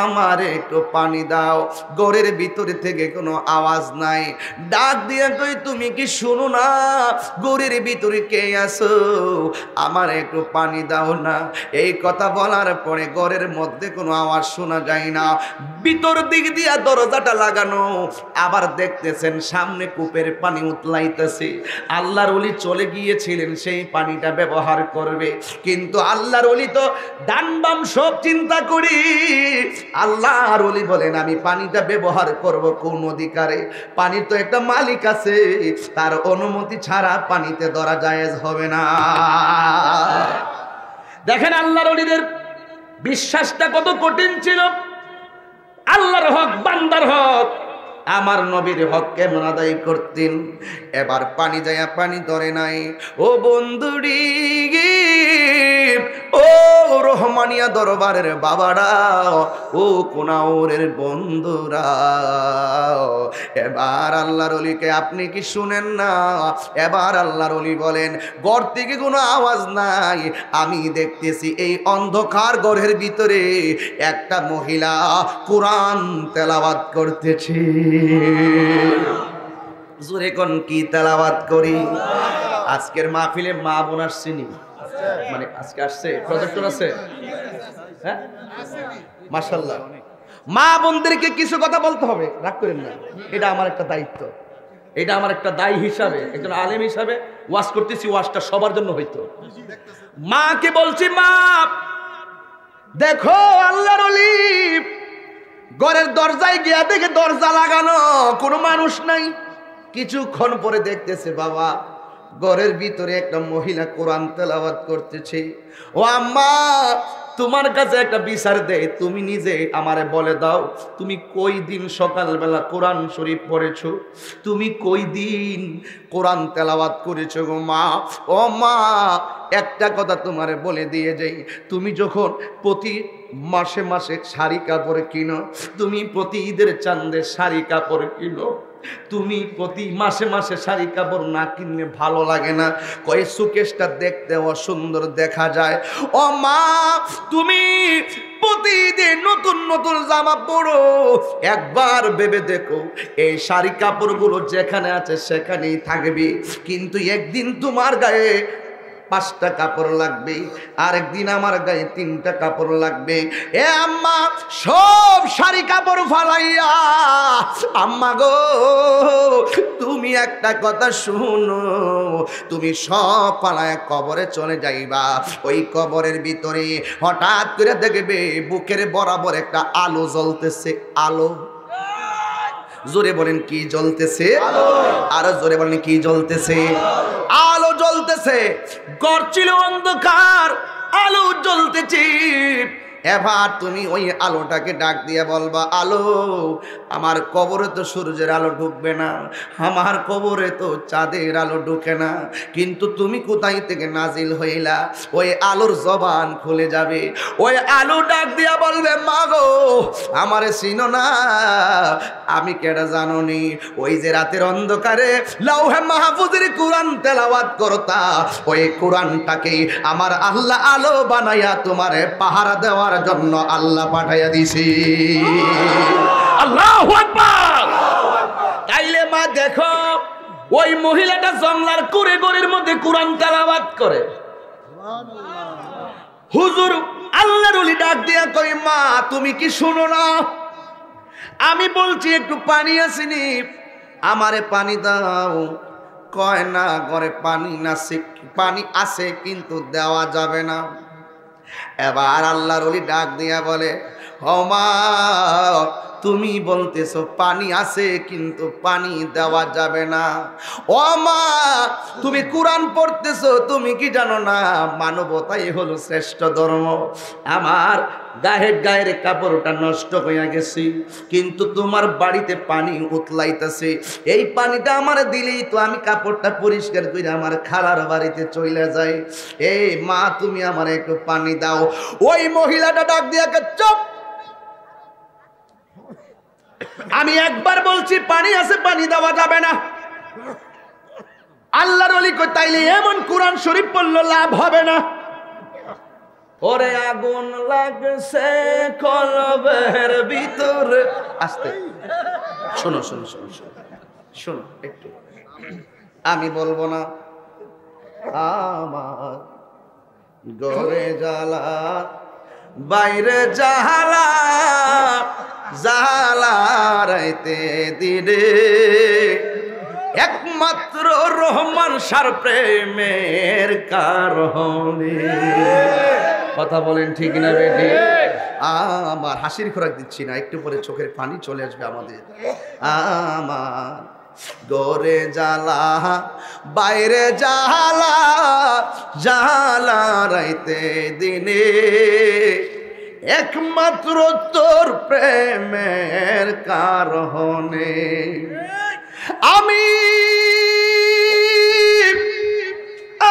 আমার একটু পানি দাও। ঘরের ভিতরে থেকে কোনো আওয়াজ নাই। ডাক দিয়ে কই, তুমি কি শুনো না ঘরের ভিতরে কে আছো? আমার একটু পানি দাও না। এই কথা বলার পরে ঘরের মধ্যে কোনো আওয়াজ শোনা যায় না। ভিতর দিক দিয়া দরজাটা লাগানো, আবার দেখতেছেন সামনে কূপের পানি উতলাইতেছে। আল্লাহর ওলি চলে গিয়েছিলেন সেই পানিটা ব্যবহার করবে, কিন্তু আল্লাহর ওলি তো ডান বাম সব চিন্তা করি। আল্লাহর ওলি বলেন, আমি পানিটা ব্যবহার করব কোন অধিকারে? পানির তো একটা মালিক আছে, তার অনুমতি ছাড়া পানিতে ধরা জায়েজ হবে না। দেখেন আল্লাহর ওলিদের বিশ্বাসটা কত কঠিন ছিল। আল্লাহর হক, বান্দার হক, আমার নবীর হক কেমন আদায় করতেন। এবার পানি যায়া পানি ধরে নাই। ও বন্ধুরি, ও রহমানিয়া দরবারের বাবারা, ও কোনাউরের বন্ধুরা, এবার আল্লাহর ওলিকে আপনি কি শুনেন না? এবার আল্লাহর ওলি বলেন, ঘর থেকে কোনো আওয়াজ নাই, আমি দেখতেছি এই অন্ধকার ঘরের ভিতরে একটা মহিলা কোরআন তেলাওয়াত করতেছে। জোরে কোন কি তেলাওয়াত করি? আজকের মাহফিলে মা বোন আসছেনি, মানে আজকে আসছে, প্রজেক্টর আছে, হ্যাঁ মাশাআল্লাহ। মা বোনদেরকে কিছু কথা বলতে হবে, রাগ করেন না, এটা আমার একটা দায়িত্ব, এটা আমার একটা দায়ী হিসাবে, একজন আলেম হিসাবে ওয়াজ করতেছি, ওয়াজটা সবার জন্য হইতো। মাকে বলছি, মা দেখো আল্লাহর ওলি ঘরের দরজায় গিয়া দেখে দরজা লাগানো, কোনো মানুষ নাই। কিছুক্ষণ পরে দেখতেছে বাবা ঘরের ভিতরে একটা মহিলা কোরআন তেলাওয়াত করতেছে। ও আম্মা, তোমার কাছে একটা বিচার দেয়, তুমি নিজে আমারে বলে দাও, তুমি কই দিন সকালবেলা কোরআন শরীফ পড়েছো? তুমি কই দিন কোরআন তেলাওয়াত করেছো গো মা? ও মা, একটা কথা তোমারে বলে দিয়ে যাই, তুমি যখন প্রতি মাসে মাসে শাড়ি কাপড় কিনো, তুমি প্রতি ঈদের চাঁদে শাড়ি কাপড় কিনো, তুমি প্রতি মাসে মাসে শাড়ি কাপড় না কিনলে ভালো লাগে না, কয় সুকেশটা দেখতে অসুন্দর দেখা যায়। ও মা, তুমি প্রতিদিন নতুন নতুন জামা পরো, একবার ভেবে দেখো এই শাড়ি কাপড়গুলো যেখানে আছে সেখানেই থাকবে, কিন্তু একদিন তোমার গায়ে 5টা কাপড় লাগবে, আরেকদিন আমার গায়ে 3টা কাপড় লাগবে। এ আম্মা সব শাড়ি কাপড় ফালাইয়া, আম্মা গো তুমি একটা কথা শুনো, তুমি সব ফালায় কবরে চলে যাইবা। ওই কবরের ভিতরে হঠাৎ করে দেখবে বুকের বরাবর একটা আলো জ্বলতেছে। আলো, জোরে বলেন কি জ্বলতেছে? আরো জোরে বলেন কি জ্বলতেছে? আলো জ্বলতেছে। ঘর ছিল অন্ধকার, আলো জ্বলতেছে। এবার তুমি ওই আলোটাকে ডাক দিয়ে বলবা, আলো আমার কবরে তো সূর্যের আলো ঢুকবে না, আমার কবরে তো চাঁদের আলো ঢুকে না, কিন্তু তুমি কোথায় থেকে নাজিল হইলা? ওই আলোর জবান খুলে যাবে। ওই আলো ডাক দিয়া বলবে, মা গো আমারে চিনো না? আমি কেডা জানো নি? ওই যে রাতের অন্ধকারে লাউহে মাহফুজের কোরআন তেলাওয়াত করতা, ওই কোরআনটাকে আমার আল্লাহ আলো বানাইয়া তোমারে পাহারা দেওয়ার জন্য আল্লাহ পাঠাইয়া দিছি। আল্লাহু আকবার। তাইলে মা দেখো, ওই মহিলাটা জংলার কুড়ে গড়ের মধ্যে কোরআন তেলাওয়াত করে। হুজুর আল্লাহর ওলি ডাক দিয়া কই, মা তুমি কি শুনো না? আমি বলছি একটু পানি আসেনি, আমারে পানি দাও। কয় না, ঘরে পানি আছে কিন্তু দেওয়া যাবে না। এবার আল্লাহর ওলি ডাক দিয়া বলে, ও মা তুমি বলতেছো পানি আছে কিন্তু পানি দেওয়া যাবে না। ও মা তুমি কোরআন পড়তেছো, তুমি কি জানো না মানবতাই হলো শ্রেষ্ঠ ধর্ম? আমার গায়ের কাপড়টা নষ্ট হয়ে গেছে, কিন্তু তোমার বাড়িতে পানি উতলাইতেছে, এই পানিটা আমার দিলেই তো আমি কাপড়টা পরিষ্কার করে আমার খালার বাড়িতে চলে যাই। এই মা তুমি আমার একটু পানি দাও। ওই মহিলাটা ডাক দিয়া চুপ, আমি একবার বলছি পানি আছে, পানি দেওয়া যাবে না। আল্লাহর ওলি কই, তাইলে এমন কোরআন শরীফ পড়লে লাভ হবে না। ওরে আগুন লাগছে কলবের ভিতরে। আস্তে শোনো শোনো শোনো শোনো শোনো একটু, আমি বলবো না। আমার ঘরে জ্বালা, বাইরে জ্বালা, জ্বালা রাইতে দিনে, একমাত্র রহমান সার প্রেমের কারণে। কথা বলেন ঠিক না বেটি? আমার হাসির খোরাক দিচ্ছি না, একটু পরে চোখের পানি চলে আসবে আমাদের। আমার ঘরে জ্বালা, বাইরে জ্বালা, জ্বালা রাইতে দিনে, একমাত্র তোর প্রেমের কারণে আমি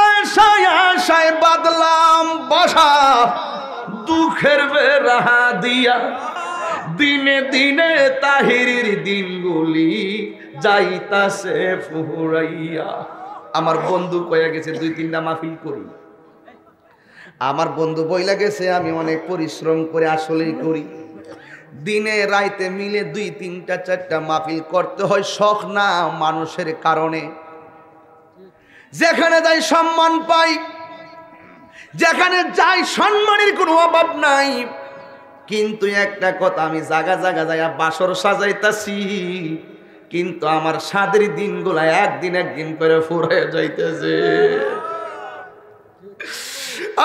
আশায় আশায় বাদলাম বসা, দুঃখের বেড়া দিয়া, দিনে দিনে তাহিরির দিনগুলি যাইতাছে ফুরাইয়া। আমার বন্ধু কয়ে গেছে 2-3টা মাহফিল করি, আমার বন্ধু বইলা গেছে আমি অনেক পরিশ্রম করে আসলেই করি, দিনে রাইতে মিলে 2-3টা-4টা মাহফিল করতে হয়, শখ না মানুষের কারণে। যেখানে যাই সম্মান পাই, যেখানে যাই সম্মানের কোনো অভাব নাই, কিন্তু একটা কথা, আমি জায়গা জায়গা যাইয়া বাসর সাজাইতাছি, কিন্তু আমার সাদের দিনগুলা একদিন করে ফুরাইয়া যাইতেছে।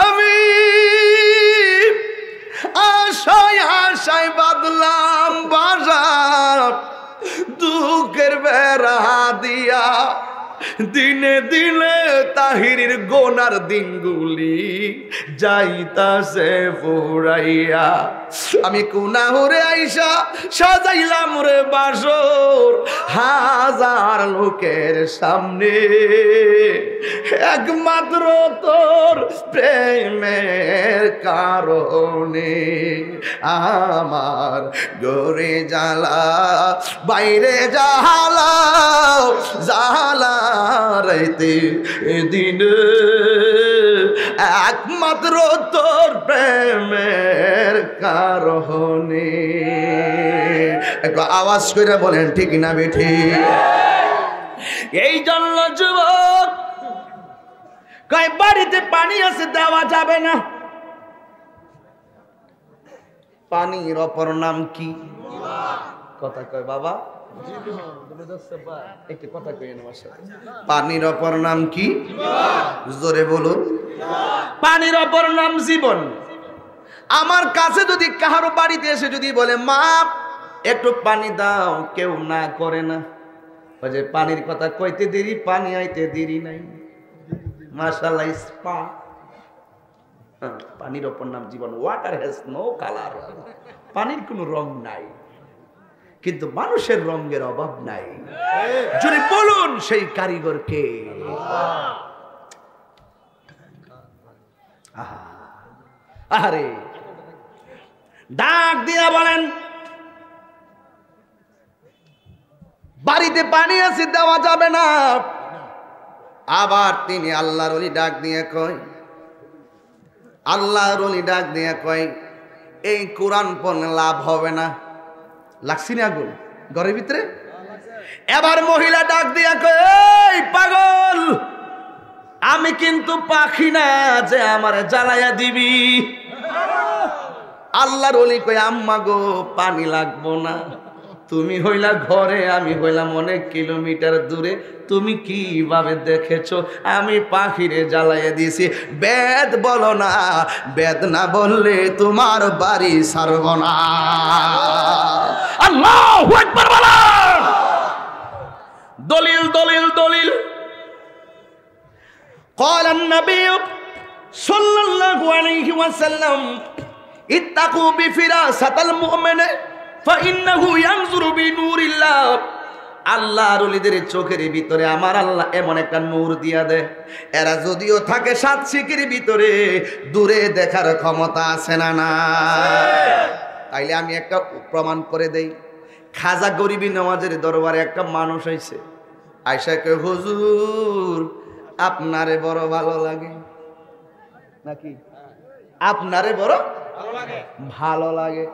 আমি আশায় আশায় বাদলাম বাজার, দুঃখের বেড়া দিয়া, দিনে দিনে তাহিরির গোনার দিনগুলি যাইতাছে ফুরাইয়া। আমি কুনাহুরে আইসা সাজাইলাম রে বাসর, হাজার লোকের সামনে, একমাত্র তোর প্রেমের কারণে। আমার ঘরে জ্বালা, বাইরে জ্বালা, জ্বালা রাইতে দিন, একমাত্র তোর প্রেমের কারণে। একটু আওয়াজ করে বলেন ঠিক না বেঠি? এই জন্য যুবক কয় বাড়িতে পানি আছে, দেওয়া যাবে না। পানির অপর নাম কি? কথা কয় বাবা, একটু কথা কই আমার সাথে। পানির অপর নাম কি? জোরে বলুন। পানির অপর নাম জীবন। আমার কাছে যদি কারো বাড়িতে এসে যদি বলে মা একটু পানি দাও, কেউ না করে না। ওই যে পানির কথা কইতে দেরি, পানি আইতে দেরি নাই। মাশাআল্লাহ, স্পা। পানির অপর নাম জীবন। Water has no colour. পানির কোনো রং নাই, কিন্তু মানুষের রঙের অভাব নাই। যদি বলুন সেই কারিগরকে। আরে ডাক দিয়া বলেন বাড়িতে পানি আছে, দেওয়া যাবে না। আবার তিনি আল্লাহর ওলি ডাক দিয়ে কয়, আল্লাহর ওলি ডাক দিয়ে কয় এই কোরআন পড়লে লাভ হবে না। লাগছি না আগুন ঘরের ভিতরে? এবার মহিলা ডাক দিয়া কয় এই পাগল, আমি কিন্তু পাখি না যে আমারে জ্বালাইয়া দিবি। আল্লাহর ওলি কয় আম্মা গো, পানি লাগবো না। তুমি হইলা ঘরে, আমি হইলাম অনেক কিলোমিটার দূরে। তুমি কিভাবে দেখেছো আমি পাখিরে জ্বালাইয়া দিয়েছি? বেদ বলো না, বেদ না বললে তোমার বাড়ি ছাড়ব না। আল্লাহু আকবার বলেন। দলিল দলিল দলিল। قال النبي صلى الله عليه وسلم اتقوا بفراسة المؤمن فإنه ينظر بنور الله। আল্লাহর ওলিদের চোখের ভিতরে আমার আল্লাহ এমন একটা নূর দিয়া দেয়, এরা যদিও থাকে 7 শিকের ভিতরে, দূরে দেখার ক্ষমতা আছে না না? তাইলে আমি একটা প্রমাণ করে দেই। খাজা গরিবী নওয়াজের দরবারে একটা মানুষ আইছে, আয়সা কয় হুজুর আপনারে বড় ভালো লাগে নাকি? আপনারে বড় ভালো লাগে।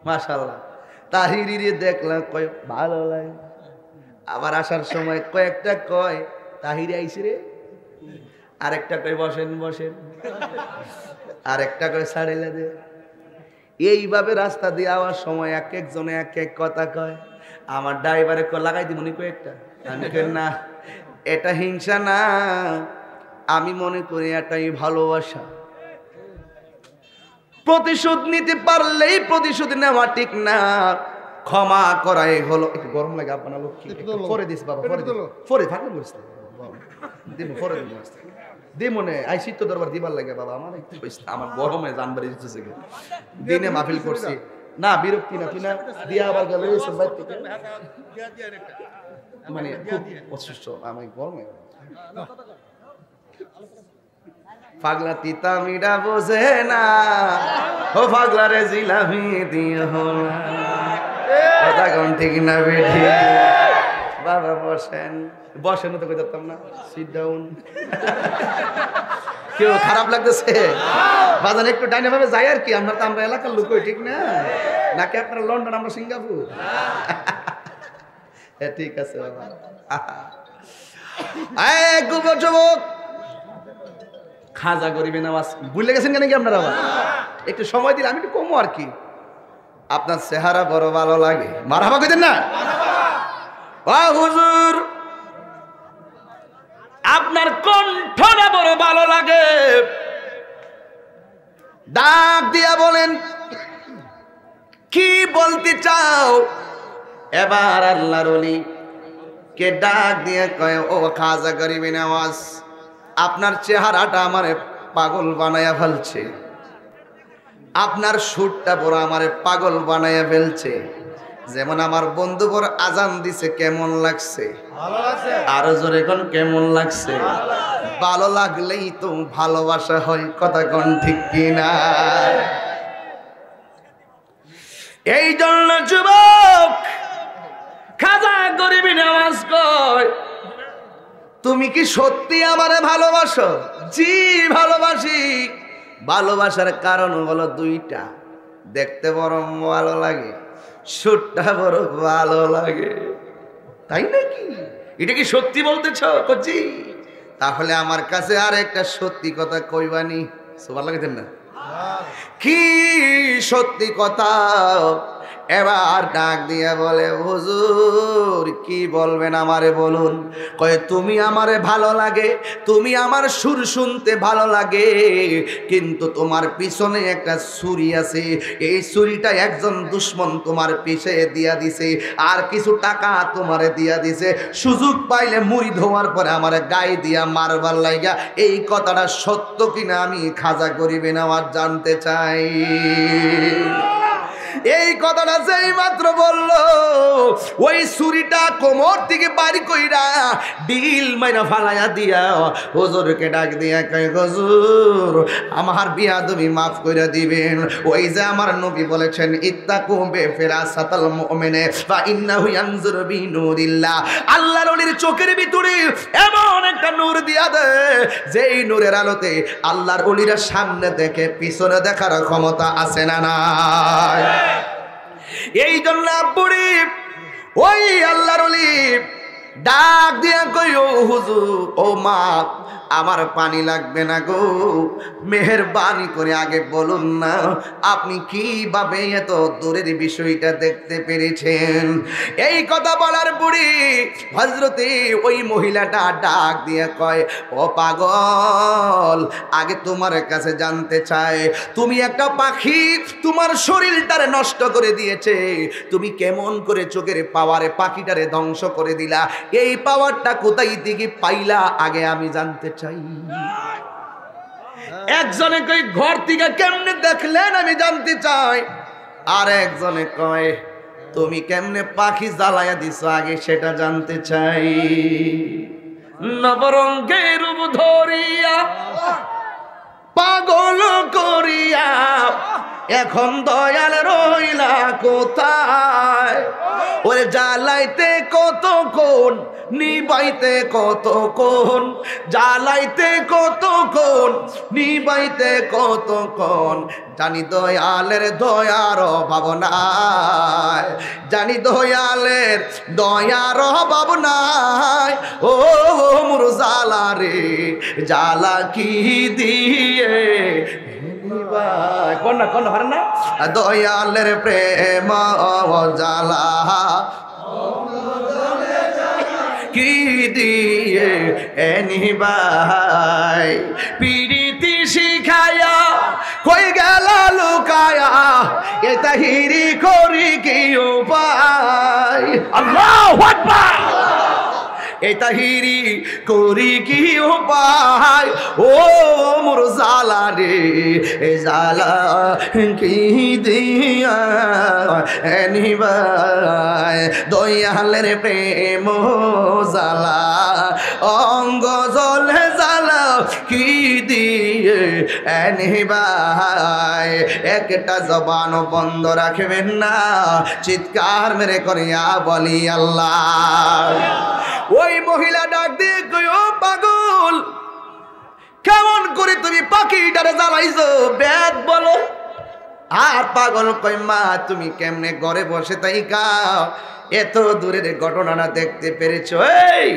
মাশাআল্লাহ। তাহিরিরে দেখলাম কয় ভালো লাগে। আবার আসার সময় কয়েকটা কয় তাহিরি আইছে রে, আরেকটা কয় বসেন বসেন, আরেকটা কয় ছাড়িলে দে। এইভাবে রাস্তা দিয়ে আওয়ার সময় এক একজনে এক এক কথা কয়। আমার ড্রাইভারে কয় লাগাই দিব নি কয়েকটা। আমি কই না, এটা হিংসা না, আমি মনে করি এটাই ভালোবাসা। প্রতিশোধ নিতে পারলেই প্রতিশোধ নেওয়া ঠিক না, ক্ষমা করাই হলো। একটু গরম লাগে আপনার লোক পরে দিস বাবা, পরে থাকলে বুঝতে দিব, পরে দিব মনে আইসি তো দরবার দিবার লাগে বাবা। আমার আমার গরমে জানবার দিতেছে, দিনে মাহফিল করছি না, বিরক্তি না কিনা দিয়া আবার গেল মানে খুব অসুস্থ আমি গরমে। পাগলা তিতা মিডা বোঝে না, ও পাগলা রে জিলাপি দিয়ে হলা। কথা কোন ঠিক না বেঠি? বাবা বসেন, বসেন তো করতাম না, সিট ডাউন। কেউ খারাপ লাগতেছে? বাজান একটু ডাইনে ভাবে যাই আর কি। আমরা তো আমরা এলাকার লোক, ঠিক না? নাকি আপনারা লন্ডন, আমরা সিঙ্গাপুর? ঠিক আছে বাবা। যুবক খাজা গরিবে নামাজ ভুলে গেছেন কেন কি আপনারা? আবার একটু সময় দিলে আমি একটু কমো আর কি। আপনার চেহারা বড় ভালো লাগে, মারহাবা কইতেন না? হুজুর আপনার কণ্ঠটা বড় ভালো লাগে। ডাক দিয়া বলেন কি বলতে চাও? এবার আল্লাহর ওলি কে ডাক দিয়ে কয় ও খাজা গরিবে নওয়াজ, আপনার চেহারাটা আমারে পাগল বানায়া ফেলছে, আপনার সুরটা বড় আমারে পাগল বানায়া ফেলছে। যেমন আমার বন্ধু বড় আজান দিছে, কেমন লাগছে? আরো জোরে কোন কেমন লাগছে? ভালো লাগলেই তো ভালোবাসা হয়, কথা কোন ঠিক কিনা? এই জন্য যুবক খাজা গরিবী নওয়াজ কয় তুমি কি সত্যি আমারে ভালোবাসো? জি ভালোবাসি। ভালোবাসার কারণ হলো দুইটা, দেখতে বড় ভালো লাগে, সুরটা বড় ভালো লাগে। তাই নাকি? এটা কি সত্যি বলতেছ? জি। তাহলে আমার কাছে আর একটা সত্যি কথা কইবানি। সুবহানাল্লাহ কইতেন না? কি সত্যি কথা? এবার ডাক দিয়ে বলে, হুজুর কি বলবেন আমারে বলুন। কয় তুমি আমারে ভালো লাগে, তুমি আমার সুর শুনতে ভালো লাগে, কিন্তু তোমার পিছনে একটা ছুরি আছে, এই ছুরিটা একজন দুশ্মন তোমার পিছে দিয়া দিছে, আর কিছু টাকা তোমারে দিয়া দিছে, সুযোগ পাইলে মুড়ি ধোয়ার পরে আমার গায়ে দিয়া মারবার লাইগা। এই কথাটা সত্য কিনা আমি খাজা গরিবে নেওয়ার জানতে চাই। এই কথাটা যেই মাত্র বললো, ওই ছুরিটা কোমর থেকে বাড়ি কইরা ডিল মাইরা ফালাইয়া দিয়া হুজুরকে ডাক দিয়া কয়, হুজুর আমার বিয়াদবি মাফ কইরা দিবেন। ওই যে আমার নবী বলেছেন, ইত্তাকু বিফিরাসাতাল মুমিনে ফা ইন্নাহু ইয়ানজুরু বিনুরিল্লাহ। আল্লাহর ওলির চোখের ভিতরে এমন একটা নূর দিয়া দেয়, যেই নূরের আলোতে আল্লাহর ওলিরা সামনে দেখে পিছনে দেখার ক্ষমতা আছে না নাই? এই জন্য আব্বুরি ওই আল্লাহর ওলি ডাক দিয়া কই, ও হুজুর, ও মা, আমার পানি লাগবে না গো, মেহেরবানি করে আগে বলুন না আপনি কিভাবে এত দূরের বিষয়টা দেখতে পেরেছেন। এই কথা বলার পরে হযরতে ওই মহিলাটা ডাক দিয়ে কয়, ও পাগল, আগে তোমার কাছে জানতে চাই, তুমি একটা পাখি তোমার শরীরটারে নষ্ট করে দিয়েছে, তুমি কেমন করে চোখের পাওয়ারে পাখিটারে ধ্বংস করে দিলা, এই পাওয়ারটা কোথায় থেকে পাইলা আগে আমি জানতে চাই। একজনে কই ঘর থেকে কেমনে দেখলেন আমি জানতে চাই, আর একজনে কয় তুমি কেমনে পাখি জ্বালায়া দিছো আগে সেটা জানতে চাই। নবরঙ্গের রূপ ধরিয়া পাগল করিয়া এখন দয়াল রইলা কোথায়? ওরে জ্বালাইতে কতক্ষণ, নিবাইতে কতক্ষণ, জ্বালাইতে কতক্ষণ, নিবাইতে কতক্ষণ, জানি দয়ালের দয়ার ভাবনায়, জানি দয়ালের দয়ার ভাবনায়, ও মোর জ্বালা রে জ্বালা কি দিয়ে কন্যা কন্যা হার না, দয়ালের প্রেম জ্বালা কি দিয়ে নিবাই, পিরিতি শিখায়া কই গেল লুকায়া, এ তাহিরি করি কি উপায়? আল্লাহু আকবার। এ তাহিরি করি কি উপায়? ও মোর জ্বালা রে জ্বালা কি দিয়া নিবাই, দয়ালের প্রেম জ্বালা অঙ্গ জলে জ্বালা কি দিয়ে নিবাই। একটা জবান বন্ধ রাখবেন না, চিৎকার মেরে করিয়া বলি আল্লাহ। ওই মহিলা ডাক দিয়ে কই, ও পাগল, কেমন করে তুমি পাখিটারে জ্বালাইছো বেদ বলো। আর পাগল কই, মা তুমি কেমনে ঘরে বসে তাইকা এত দূরের ঘটনাটা দেখতে পেরেছো? এই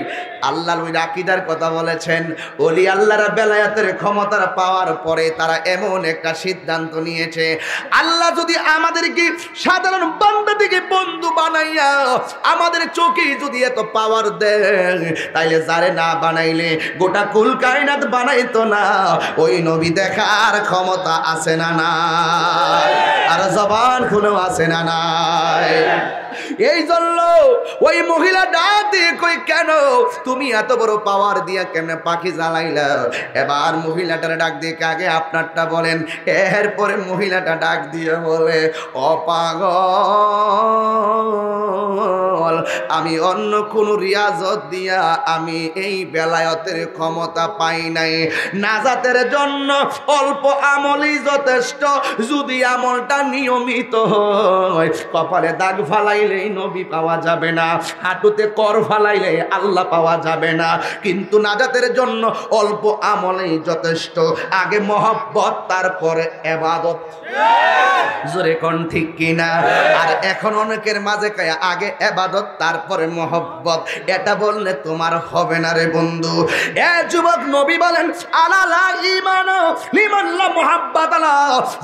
আল্লাহ ওই আকীদার কথা বলেছেন, ওলি আল্লাহরা বেলায়াতের ক্ষমতার পাওয়ার পরে তারা এমন একটা সিদ্ধান্ত নিয়েছে, আল্লাহ যদি আমাদেরকে সাধারণ বান্দা থেকে বন্ধু বানাইয়া আমাদের চোখে যদি এত পাওয়ার দেয়, তাইলে যারে না বানাইলে গোটা কুল কায়নাত বানাইতো না। ওই নবী দেখার ক্ষমতা আছে না নাই? আর জবান খুলেও আছে না নাই? এই জন্য ওই মহিলা ডাক দিয়ে কই, কেন তুমি এত বড় পাওয়ার দিয়া কেমনে পাখি জ্বালাইলা? এবার মহিলাটার ডাক দিয়ে আগে আপনারটা বলেন। এরপরে মহিলাটা ডাক দিয়ে বলে, ও পাগল, আমি অন্য কোন রিয়াজত দিয়া আমি এই বেলায়তের ক্ষমতা পাই নাই। নাজাতের জন্য অল্প আমলই যথেষ্ট, যদি আমলটা নিয়মিত হয়। কপালে দাগ ফালাইলে নবী পাওয়া যাবে না, হাঁটুতে কর ফালাইলে আল্লাহ পাওয়া যাবে না, কিন্তু নাজাতের জন্য অল্প আমলেই যথেষ্ট। আগে মহব্বত, তারপরে ইবাদত। জোরে কোন ঠিক কিনা? আর এখন অনেকের মাঝে আগে ইবাদত ইবাদত তারপরে মহব্বত, এটা বললে তোমার হবে না রে বন্ধু। এ যুবক, নবী বলেন আলা লা ঈমান লিমান লা মুহাব্বাত লা,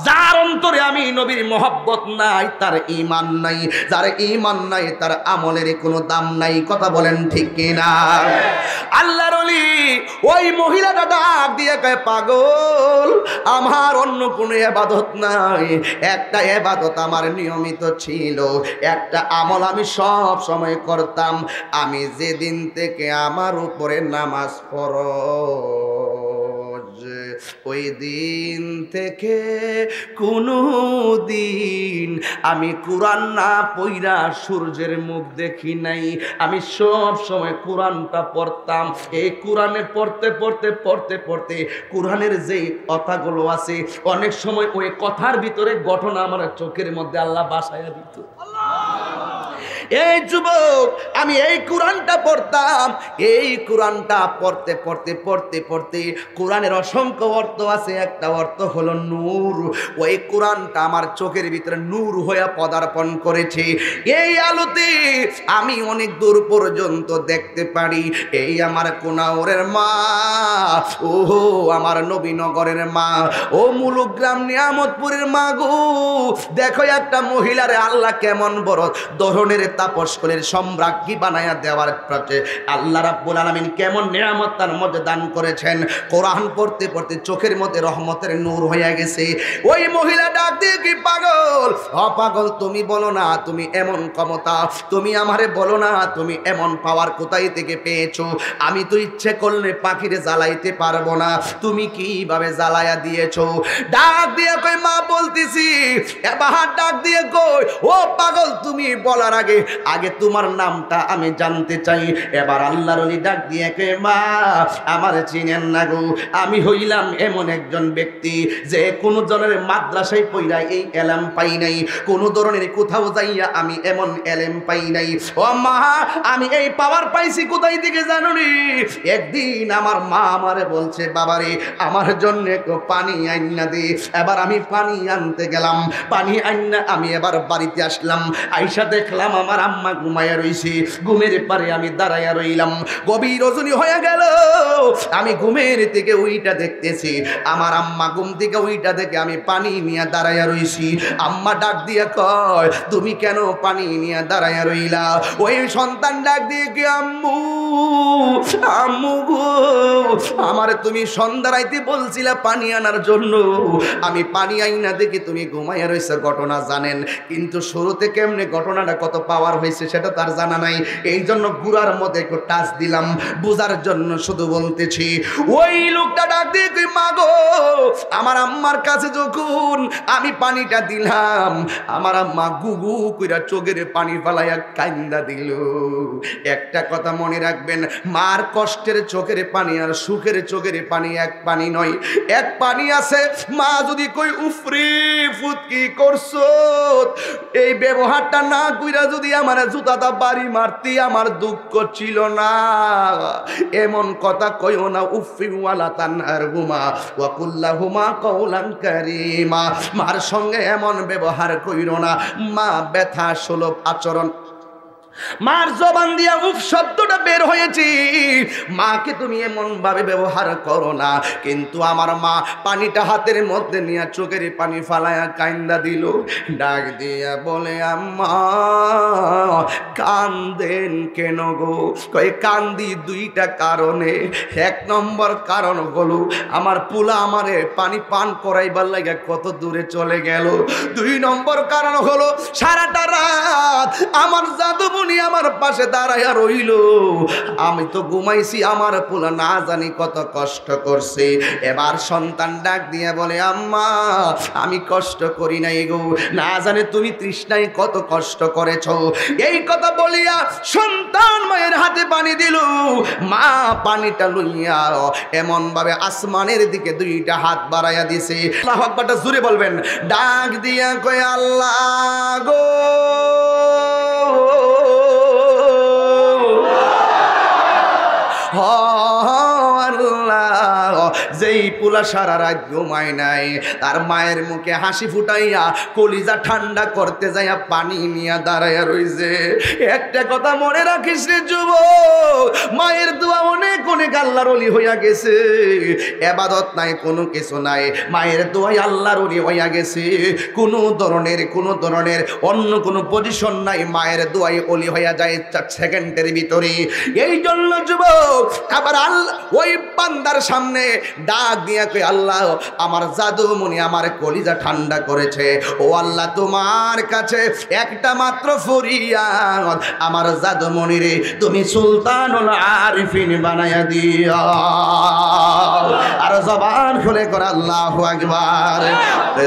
যার অন্তরে আমি নবীর মহব্বত নাই তার ঈমান নাই, যার ঈমান নাই তার আমলের কোনো দাম নাই। কথা বলেন ঠিক কিনা? আল্লাহর ওলি ওই মহিলাটা ডাক দিয়ে কয়, পাগল, আমার অন্য কোনো ইবাদত নাই, একটা ইবাদত আমার নিয়মিত ছিল, একটা আমল আমি সব সময় করতাম। আমি যেদিন থেকে আমার উপরে নামাজ ফরজ, ওই দিন থেকে কোনো দিন আমি কোরআন না পড়া সূর্যের মুখ দেখি নাই। আমি সব সময় কোরআনটা পড়তাম। এই কোরআনে পড়তে পড়তে পড়তে পড়তে কোরআনের যে কথাগুলো আছে, অনেক সময় ওই কথার ভিতরে ঘটনা আমার চোখের মধ্যে আল্লাহ বাসায়া দিত। এই যুবক, আমি এই কোরআনটা পড়তাম, এই কোরআনটা পড়তে পড়তে পড়তে পড়তে কোরআনের অসংখ্য অর্থ আছে, একটা অর্থ হলো নূর। ওই কোরআনটা আমার চোখের ভিতরে নূর হয়ে পদার্পণ করেছে। এই আলোতে আমি অনেক দূর পর্যন্ত দেখতে পারি। এই আমার কোনাউরের মা, ওহো আমার নবীনগরের মা, ও মুলুগ্রাম নিয়ামতপুরের মা গো, দেখো একটা মহিলারে আল্লাহ কেমন বড় ধরনের তাপস করে সম্রাজ্ঞী বানায়া দেওয়ার পথে আল্লাহ রাব্বুল আলামিন কেমন নিয়ামত তার মধ্যে দান করেছেন। কোরআন পড়তে পড়তে চোখের মধ্যে রহমতের নূর হয়ে গেছে। ওই মহিলা ডাক দিয়ে, কি পাগল, পাগল, তুমি বলো না তুমি এমন ক্ষমতা, তুমি আমারে বলো না তুমি এমন পাওয়ার কোথায় থেকে পেয়েছো? আমি তো ইচ্ছে করলে পাখিরে জ্বালাইতে পারবো না, তুমি কিভাবে জ্বালায়া দিয়েছো? ডাক দিয়ে কই, মা বলতেছি। এবার ডাক দিয়ে কই, ও পাগল, তুমি বলার আগে তোমার নামটা আমি জানতে চাই। এবার আল্লাহর ওলি ডাক দিয়ে কই, মা আমার চিনেন না গো, আমি হইলাম এমন একজন ব্যক্তি যে কোন জনের মাদ্রাসায় পড়া এই এলেম পাই নাই, কোন ধরনের কোথাও যাইয়া আমি এমন এলেম পাই নাই। ও মা, আমি এই পাওয়ার পাইছি কোথায় থেকে জানো নি? একদিন আমার মা আমারে বলছে, বাবারে আমার জন্য একটু পানি আইনা দে। এবার আমি পানি আনতে গেলাম, পানি আইনা আমি এবার বাড়িতে আসলাম, আইসা দেখলাম আমার আম্মা ঘুমাইয়া রইছি। ঘুমের পারে আমি দাঁড়াইয়া রইলাম। গভীর রজনী হয়ে গেল, আমি ঘুমের থেকে উইটা দেখতেছি, আমার আম্মা ঘুম থেকে উইটা দেখে আমি পানি নিয়ে দাঁড়াইয়া রইছি। আম্মা ডাক দিয়ে কয়, তুমি কেন পানি নিয়ে দাঁড়াইয়া রইলা? ওই সন্তান ডাক দিয়ে কি, আম্মু, আম্মু গো, আমারে তুমি সন্ধ্যা রাইতে বলছিলা পানি আনার জন্য, আমি পানি আইনা দেখি তুমি ঘুমাইয়া রইছো। ঘটনা জানেন, কিন্তু শুরুতে কেমনে ঘটনাটা কত পাওয়ার হয়েছে সেটা তার জানা নাই। এই জন্য গুড়ার মধ্যে একটু টাচ দিলাম বুঝার জন্য, শুধু বলতেছি। ওই লোকটা ডাক দিয়ে কই, মা গো, আমার আম্মার কাছে যখন আমি পানিটা দিলাম, আমার আম্মা গুগু কইরা চোখের পানি ফালাইয়া কান্দা দিল। একটা কথা মনে রাখবেন, মার কষ্টের চোখের পানি আর সুখের চোখের পানি এক পানি নয়, এক পানি আছে। মা যদি কই, উফরি ফুৎকি করছো, এই ব্যবহারটা না কইরা যদি আমার জুতাটা বাড়ি মারতি, আমার দুঃখ ছিল না। এমন কথা কইও না, উফি ওয়ালা তানহারহুমা ওয়া কুল্লাহুমা কওলান কারীমা। মার সঙ্গে এমন ব্যবহার কইরো না। মা ব্যথা সুলভ আচরণ, মার জবান দিয়া উফ শব্দটা বের হয়েছে, মাকে তুমি এমন ভাবে ব্যবহার করো না। কিন্তু আমার মা পানিটা হাতের মধ্যে নিয়ে চোখের পানি ফালায়া কান্দা দিল। ডাক দিয়া বলে, আম্মা কান্দেন কেন গো? কই, কান্দি দুইটা কারণে। এক নম্বর কারণ হলো আমার পুলা আমারে পানি পান করাইবার লাগা কত দূরে চলে গেল। দুই নম্বর কারণ হলো সারাটা রাত আমার জাদুমণি আমার পাশে দাঁড়াইয়া রইল, আমি তো ঘুমাইছি, আমার পোলা না জানি কত কষ্ট করছে। এবার সন্তান ডাক দিয়ে বলে, আম্মা আমি কষ্ট করি নাই গো, না জানে তুমি তৃষ্ণায় কত কষ্ট করেছ। এই কথা বলিয়া সন্তান মায়ের হাতে পানি দিল। মা পানিটা লইয়া এমন ভাবে আসমানের দিকে দুইটা হাত বাড়াইয়া দিছে। আল্লাহু আকবার জোরে বলবেন। ডাক দিয়া কয়, আল্লাহ গো, যেই অলিগুলা সারা রাত ঘুমায় নাই, তার মায়ের মুখে হাসি ফুটাইয়া কলিজা ঠান্ডা করতে যাইয়া পানি নিয়ে দাঁড়াইয়া রইছে। একটা কথা মনে রাখিস রে যুবক, মায়ের দোয়া অনেক অনেক আল্লাহর ওলি হইয়া গেছে। ইবাদত নাই, কোনো কিছু নাই, মায়ের দোয়াই আল্লাহর ওলি হইয়া গেছে। কোনো ধরনের অন্য কোনো পজিশন নাই, মায়ের দোয়াই ওলি হইয়া যায় 4 সেকেন্ডের ভিতরে। এই জন্য যুবক আবার আল্লাহ ওই বান্দার সামনে ডাক দিয়া কই, আল্লাহ আমার জাদুমণি আমার কলিজা ঠান্ডা করেছে, ও আল্লাহ তোমার কাছে একটা মাত্র ফরিয়াদ, আমার জাদুমণি রে তুমি সুলতানুল আরিফিন বানায়া দিও। আর জবান খুলে কর আল্লাহু আকবার।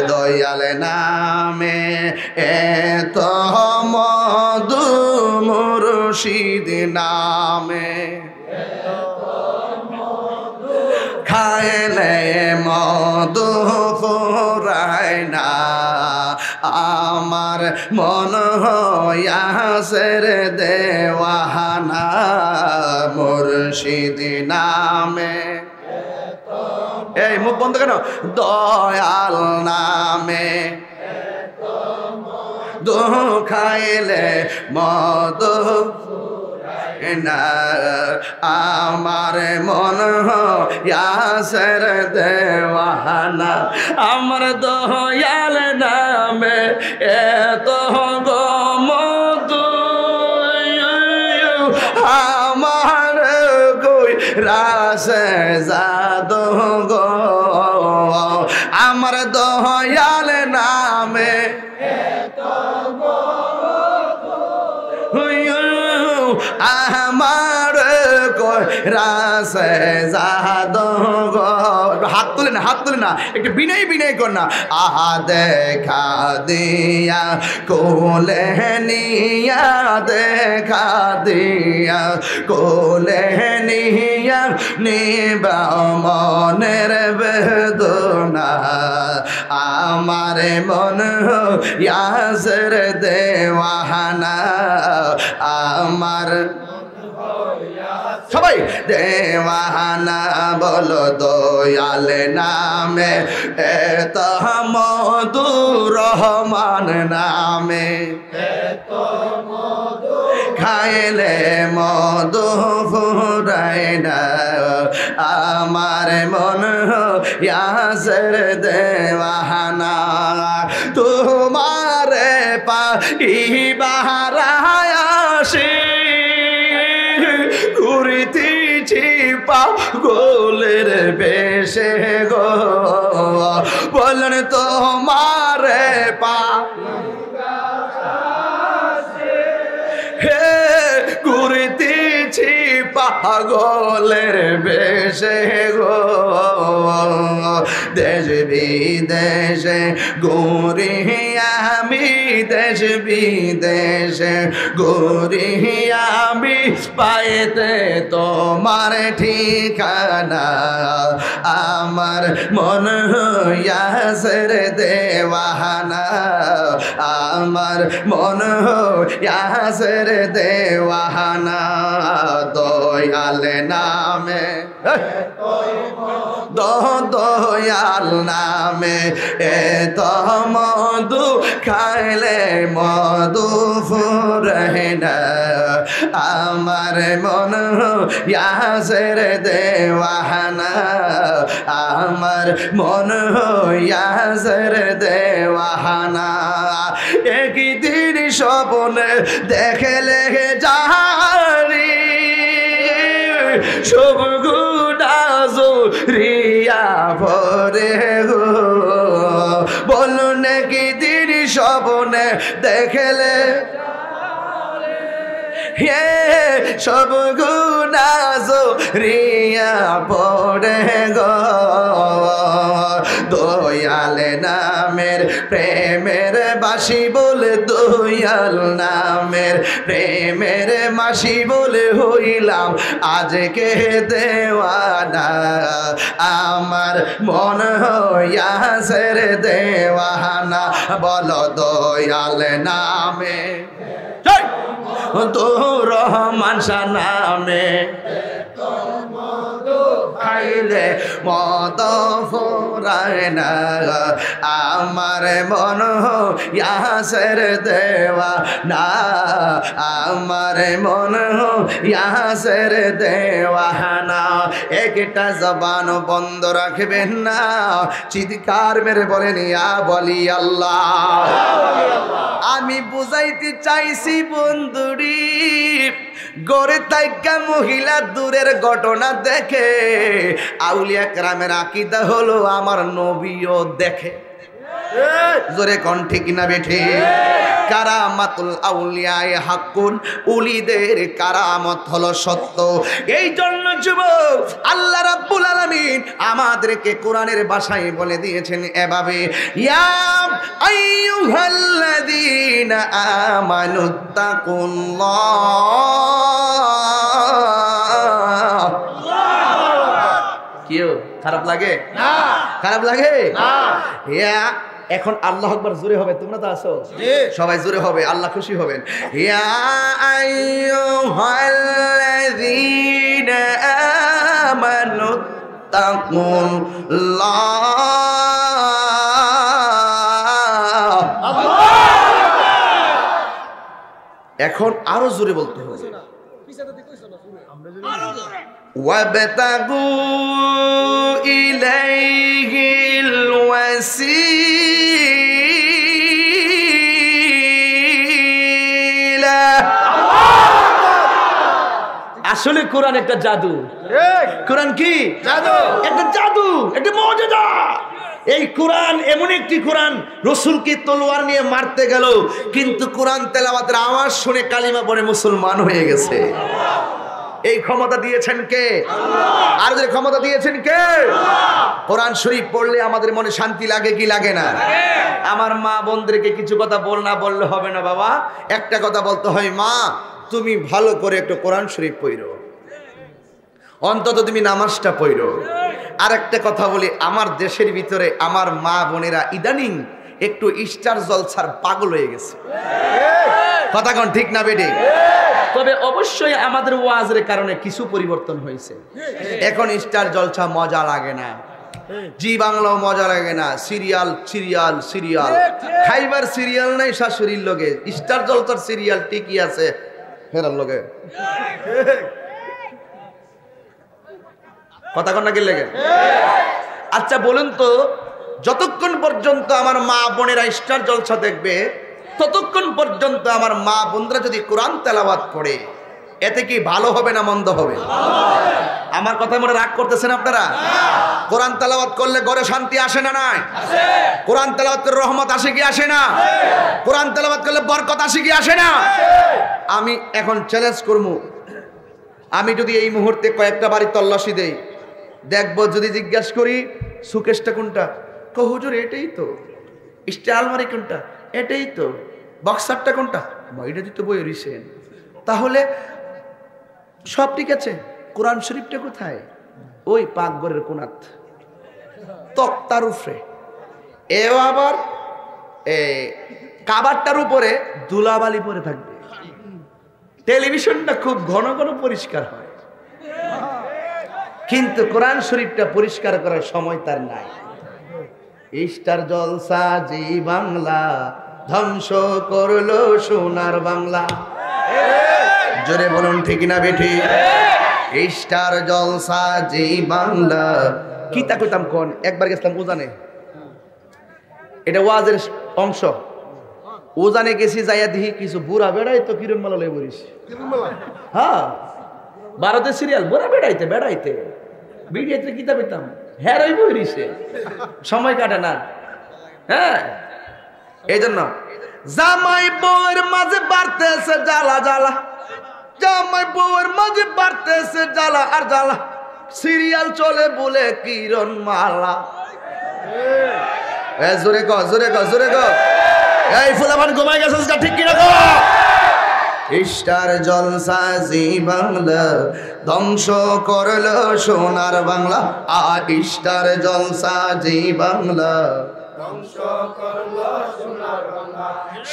দয়াল নামে এত মধু, মুর্শিদ নামে খাইলে মধু ফুরায় না, আমার মন হইয়াছে রে দেওয়ানা, মুর্শিদ নামে। এই মুখ বন্ধ কেন? দয়াল নামে খাইলে মধু না, আমার মন হইয়াছে রে দেওয়ানা, আমার দয়াল নামে এত গো মধু, আমার কই রাসে জাদু গো, আমার দয়াল নামে আমার কই রাসে জাদু গো। হাত তুলে না, হাত তুলে না, একটু বিনয় বিনয় কর না। আহা দেখা দিয়া কোলে নিয়া, দেখা দিয়া কোলে নিয়া, নিবা মনের বেদনা, আমার মন ইয়াসের দেওয়ানা, আমার সবাই দেওয়ানা বলো দয়াল নামে এত মধু, রহমান নামে খাইলে মধু ফুরায় না, আমার মন ইয়াসের দেওয়ানা, তোমারে পাইবার আশি ঘুরিতেছি পাগলের বেশে গো, বলেন তোমারে ঘুরিতেছি পাগলের বেশে গো, দেশ বিদেশে ঘুরি আমি, দেশ বিদেশে ঘুরি আমি, পাইতে তোমার ঠিকানা, আমার মন হইয়াছে রে দেওয়ানা, আমার মন হইয়াছে রে দেওয়ানা, দয়াল নামে দয়াল নামে এত মধু, খাইলে মধু ফুরায় না, আমার মন ইয়াসে রে দেওয়ানা, আমার মন ইয়াসে রে দেওয়ানা। একদিন স্বপ্নে দেখলে জানি সব গুণা জুরিয়া ভরে গো, বলুন একদিন স্বপ্নে দেখলে হে সব গুণা জুরিয়া ভরে গো, দয়াল নামের প্রেমের বাসি বলে, দয়াল নামের প্রেমের মাসি বলে হইলাম আজকে দেওয়ানা, আমার মন হইয়াছে রে দেওয়ানা, বলো দয়াল নামে তো রহমান নামে চাইলে মদ ফুরায় না, আমার মন ইয়াসের দেওয়া না, আমার মন ইয়াসের দেওয়া না। একটা জবান বন্ধ রাখবেন না, চিৎকার মেরে বলেন ইয়া বলি আল্লাহ। আমি বুঝাইতে চাইছি বন্ধুরি, গড়ে তাইকা মহিলা দূরের ঘটনা দেখে, আউলিয়া কেরামের আকীদা হলো আমার নবীও দেখে। জোরে কোন ঠিক না বেঠে? কারামাতুল আউলিয়ায়ে হাক্কুন, উলিদের কারামত হলো সত্য। এই জন্য যুবক আল্লাহ রাব্বুল আলামিন আমাদেরকে কোরআনের ভাষায় বলে দিয়েছেন এভাবে, ইয়া আইয়ুহাল্লাযীনা আমানুত্তাকুল্লাহ। কিও খারাপ লাগে না? খারাপ লাগে না? ইয়া এখন আল্লাহু আকবার জোরে হবে, তোমরা তো আছো, সবাই জোরে হবে, আল্লাহ খুশি হবেন। ইয়া আইয়ুহাল্লাযীনা আমানুত্তাকুল্লাহ। এখন আরো জোরে বলতে হবে, ওয়াবতাগু ইলাইহিল ওয়াসিলা। আসলে কোরআন একটা জাদু। কোরআন কি জাদু? একটা জাদু, একটা মুজিজা। এই কোরআন এমন একটি কোরআন, রাসূলকে তলোয়ার নিয়ে মারতে গেল, কিন্তু কোরআন তেলাওয়াতের আওয়াজ শুনে কালিমা পড়ে মুসলমান হয়ে গেছে। এই ক্ষমতা দিয়েছেন কে? আর যে ক্ষমতা দিয়েছেন কে? কোরআন শরীফ পড়লে আমাদের মনে শান্তি লাগে কি লাগে না? আমার মা বোনদেরকে কিছু কথা বললে হবে না বাবা, একটা কথা বলতে হয়, মা তুমি ভালো করে একটু কোরআন শরীফ পড়ো, অন্তত তুমি নামাজটা পড়ো। আর একটা কথা বলি, আমার দেশের ভিতরে আমার মা বোনেরা ইদানিং একটু স্টার জলসার পাগল হয়ে গেছে। কথা কোন ঠিক না বেটি? তবে অবশ্যই আমাদের ওয়াজের কারণে কিছু পরিবর্তন হয়েছে। এখন স্টার জলসা মজা লাগে না, জি বাংলাও মজা লাগে না, সিরিয়াল সিরিয়াল সিরিয়াল, খাইবার সিরিয়াল নাই শাশুড়ির লগে, স্টার জলসার সিরিয়াল ঠিকই আছে হেরার লগে। কথা কন না কি লেগে? আচ্ছা বলুন তো, যতক্ষণ পর্যন্ত আমার মা বোনেরা স্টার জলসা দেখবে, ততক্ষণ পর্যন্ত আমার মা বোনরা যদি কোরআন তেলাওয়াত পড়ে, এতে কি ভালো হবে না মন্দ হবে? আমার কথা মনে রাগ করতেছেন আপনারা? কোরআন তেলাওয়াত করলে ঘরে শান্তি আসে না? নাই? কোরআন তেলাওয়াত করলে রহমত আসে কি আসে না? কোরআন তেলাওয়াত করলে বরকত আসে কি আসে না? আমি এখন চ্যালেঞ্জ করব, আমি যদি এই মুহূর্তে কয়েকটা বাড়ি তল্লাশি দেই, দেখব যদি জিজ্ঞাসা করি সুকেশটা কোনটা, কো হুজুর এটাই তো, স্টাইল আলমারি কোনটা, এটাই তো, বক্সারটা কোনটা, এটা দিতে বই রিসেন, তাহলে সব ঠিক আছে, কোরআন শরীফটা কোথায়? ওই পাকঘরের কোনাত তক্তার উপরে, এও আবার কাবারটার উপরে ধুলাবালি পরে থাকবে, টেলিভিশনটা খুব ঘন ঘন পরিষ্কার হয়, কিন্তু কোরআন শরীফটা পরিষ্কার করার সময় তার নাই। স্টার জলসা জি বাংলা ধ্বংস করলো সোনার বাংলা। জোরে বলুন ঠিক না বেঠি? স্টার জলসা জি বাংলা। কি তা কইতাম কোন, একবার গেছিলাম উজানে, এটা ওয়াজের অংশ, উজানে গেছি, যাইয়া দেখি কিছু বুড়া বেড়াই তো কিরণ মালা লয়ে বলিস, হ্যাঁ ভারতের সিরিয়াল, বুড়া বেড়াইতে বেড়াইতে বিড়িয়াতে কিতাব পেতাম, হ্যাঁ রই বইরিছে, সময় কাটে না। হ্যাঁ এই জন্য জামাই বউয়ের মাঝে বাড়তেছে জ্বালা জ্বালা, জামাই বউয়ের মাঝে বাড়তেছে জ্বালা আর জ্বালা, সিরিয়াল চলে বলে কিরণ মালা। জোরে ক জোরে ক জোরে ক, এই ফুলাবান ঘুমাই গেছে ঠিক কিনা গো? স্টার জলসা জি বাংলা ধ্বংস করলো সোনার বাংলা, আর স্টার জলসা জি বাংলা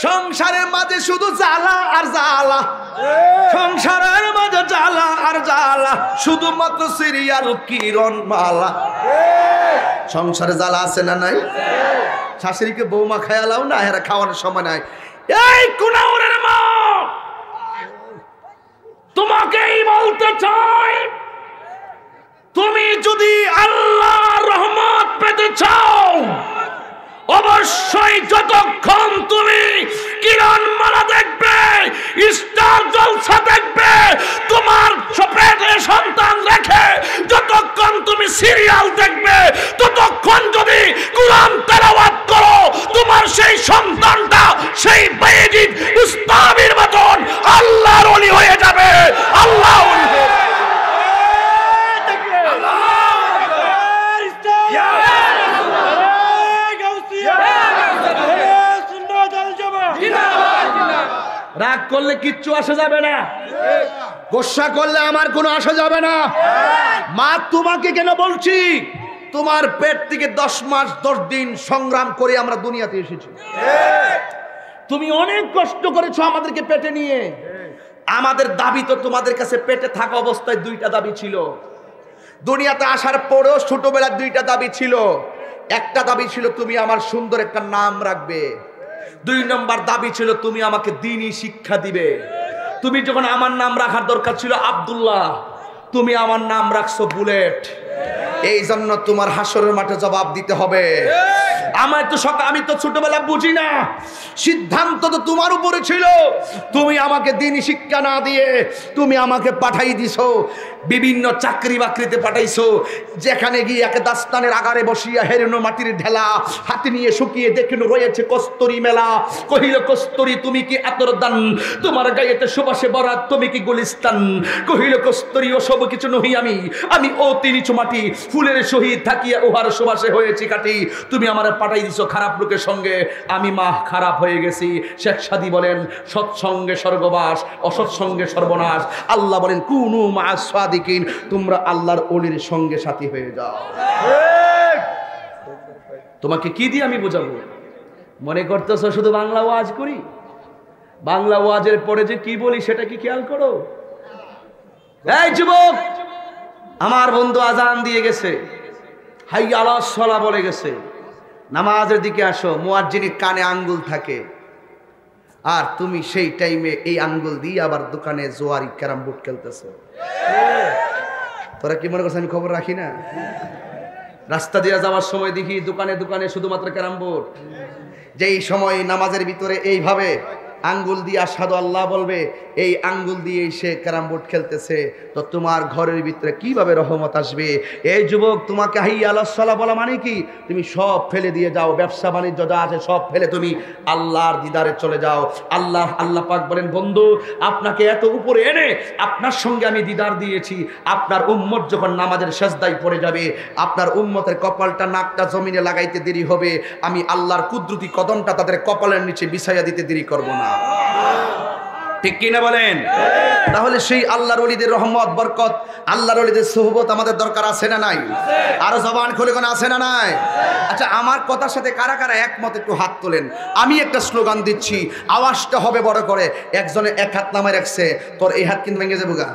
সংসারের মাঝে শুধু জ্বালা আর জ্বালা, সংসারের মাঝে জ্বালা আর জ্বালা, শুধুমাত্র সিরিয়াল কিরণ মালা। সংসারে জ্বালা আছে না নাই? শাশুড়িকে বৌমা খায়ালাও না, এরা খাওয়ানোর সময় নাই। এই কুনাউরের মা, তোমাকেই বলতে চাই, তুমি যদি আল্লাহর রহমত পেতে চাও, অবশ্যই যতক্ষণ তুমি কিরণ মালা দেখবে, স্টার জলসা দেখবে, তোমার পেটে সন্তান রেখে যতক্ষণ তুমি সিরিয়াল দেখবে, ততক্ষণ যদি কুরআন তেলাওয়াত করো, তোমার সেই সন্তানটা সেই বায়েজিদ বুস্তামির মতন আল্লাহর ওলি হয়ে যাবে। আল্লাহ ওলি হয়ে যাবে। রাগ করলে কিচ্ছু আসা যাবে না, গোসা করলে আমার কোনো আসা যাবে না। মা তোমাকে কেন বলছি, তোমার পেট থেকে 10 মাস 10 দিন সংগ্রাম করে আমরা দুনিয়াতে এসেছি। তুমি অনেক কষ্ট করেছো আমাদেরকে পেটে নিয়ে। আমাদের দাবি তো তোমাদের কাছে পেটে থাকা অবস্থায় 2টা দাবি ছিল। দুনিয়াতে আসার পরেও ছোটবেলায় 2টা দাবি ছিল। একটা দাবি ছিল তুমি আমার সুন্দর একটা নাম রাখবে। 2 নম্বর দাবি ছিল তুমি আমাকে দ্বীনি শিক্ষা দিবে। তুমি যখন আমার নাম রাখার দরকার ছিল আব্দুল্লাহ, তুমি আমার নাম রাখছো বুলেট। এই জন্য তোমার হাসরের মাঠে জবাব দিতে হবে। আমি তো ছোটবেলা বুঝি না, সিদ্ধান্ত তো তোমার উপরে ছিল। তুমি আমাকে দ্বীনি শিক্ষা না দিয়ে তুমি আমাকে পাঠাই দিছো বিভিন্ন চাকরি বাকরিতে পাঠাইছো, যেখানে গিয়ে একে দাস্তানের আগারে বসিয়া হেরেনো মাটির ঢেলা হাতে নিয়ে শুকিয়ে দেখেন রয়েছে কস্তরি মেলা। কহিল কস্তরি তুমি কি আতর দান, তোমার গায়েতে সুবাসে বরাত তুমি কি গুলিস্তান। কহিল কস্তরি ও সব কিছু নহি আমি অতি নিচু মাটি, ফুলের সহিত থাকিয়া উহার সুবাসে হয়েছি কাটি। তুমি আমার পাঠাই দিছো খারাপ লোকের সঙ্গে, আমি মা খারাপ হয়ে গেছি। শেখ সাদী বলেন সৎসঙ্গে স্বর্গবাস, অসৎসঙ্গে সর্বনাশ। আল্লাহ বলেন কুনু মা'আস সাদিকিন, তোমরা আল্লাহর ওলির সঙ্গে সাথী হয়ে যাও। তোমাকে কি দিয়ে আমি বোঝাবো? মনে করতেছো শুধু বাংলা ওয়াজ করি? বাংলা ওয়াজের পরে যে কি বলি সেটা কি খেয়াল করো? এই যুবক, আমার বন্ধু আজান দিয়ে গেছে, হাইয়া আলাস সালাহ বলে গেছে, নামাজের দিকে আসো। মুয়াজ্জিনের কানে আঙ্গুল থাকে, আর তুমি সেই টাইমে এই আঙ্গুল দিয়ে আবার দোকানে জোয়ারি ক্যারাম বোর্ড খেলতেছো। তোরা কি মনে করছো আমি খবর রাখি না? রাস্তা দিয়ে যাওয়ার সময় দেখি দোকানে দোকানে শুধুমাত্র ক্যারাম বোর্ড। যেই সময় নামাজের ভিতরে এইভাবে আঙ্গুল দিয়ে আশহাদু আল্লাহ বলবে, এই আঙ্গুল দিয়ে সে ক্যারাম বোর্ড খেলতেছে, তো তোমার ঘরের ভিতরে কিভাবে রহমত আসবে? এই যুবক, তোমাকে হাইয়া আলাস সালাহ বলা মানে কি? তুমি সব ফেলে দিয়ে যাও, ব্যবসা বাণিজ্য যা আছে সব ফেলে তুমি আল্লাহর দিদারে চলে যাও। আল্লাহ পাক বলেন, বন্ধু আপনাকে এত উপরে এনে আপনার সঙ্গে আমি দিদার দিয়েছি। আপনার উম্মত যখন নামাজের সেজদায় পড়ে যাবে, আপনার উম্মতের কপালটা নাকটা জমিনে লাগাইতে দেরি হবে, আমি আল্লাহর কুদরতি কদমটা তাদের কপালের নিচে বিছাইয়া দিতে দেরি করব না। ঠিক কিনা বলেন? তাহলে সেই আল্লাহর ওলিদের রহমত বরকত, আল্লাহর ওলিদের সুহবত আমাদের দরকার আছে না নাই? আরো জবান খুলে কোন আছে না নাই? আচ্ছা, আমার কথার সাথে কারা কারা একমত একটু হাত তোলেন। আমি একটা স্লোগান দিচ্ছি, আওয়াজটা হবে বড় করে। একজনে এক হাত নামায় রাখছে, তোর এই হাত কিন্তু ভেঙে যাবো গা।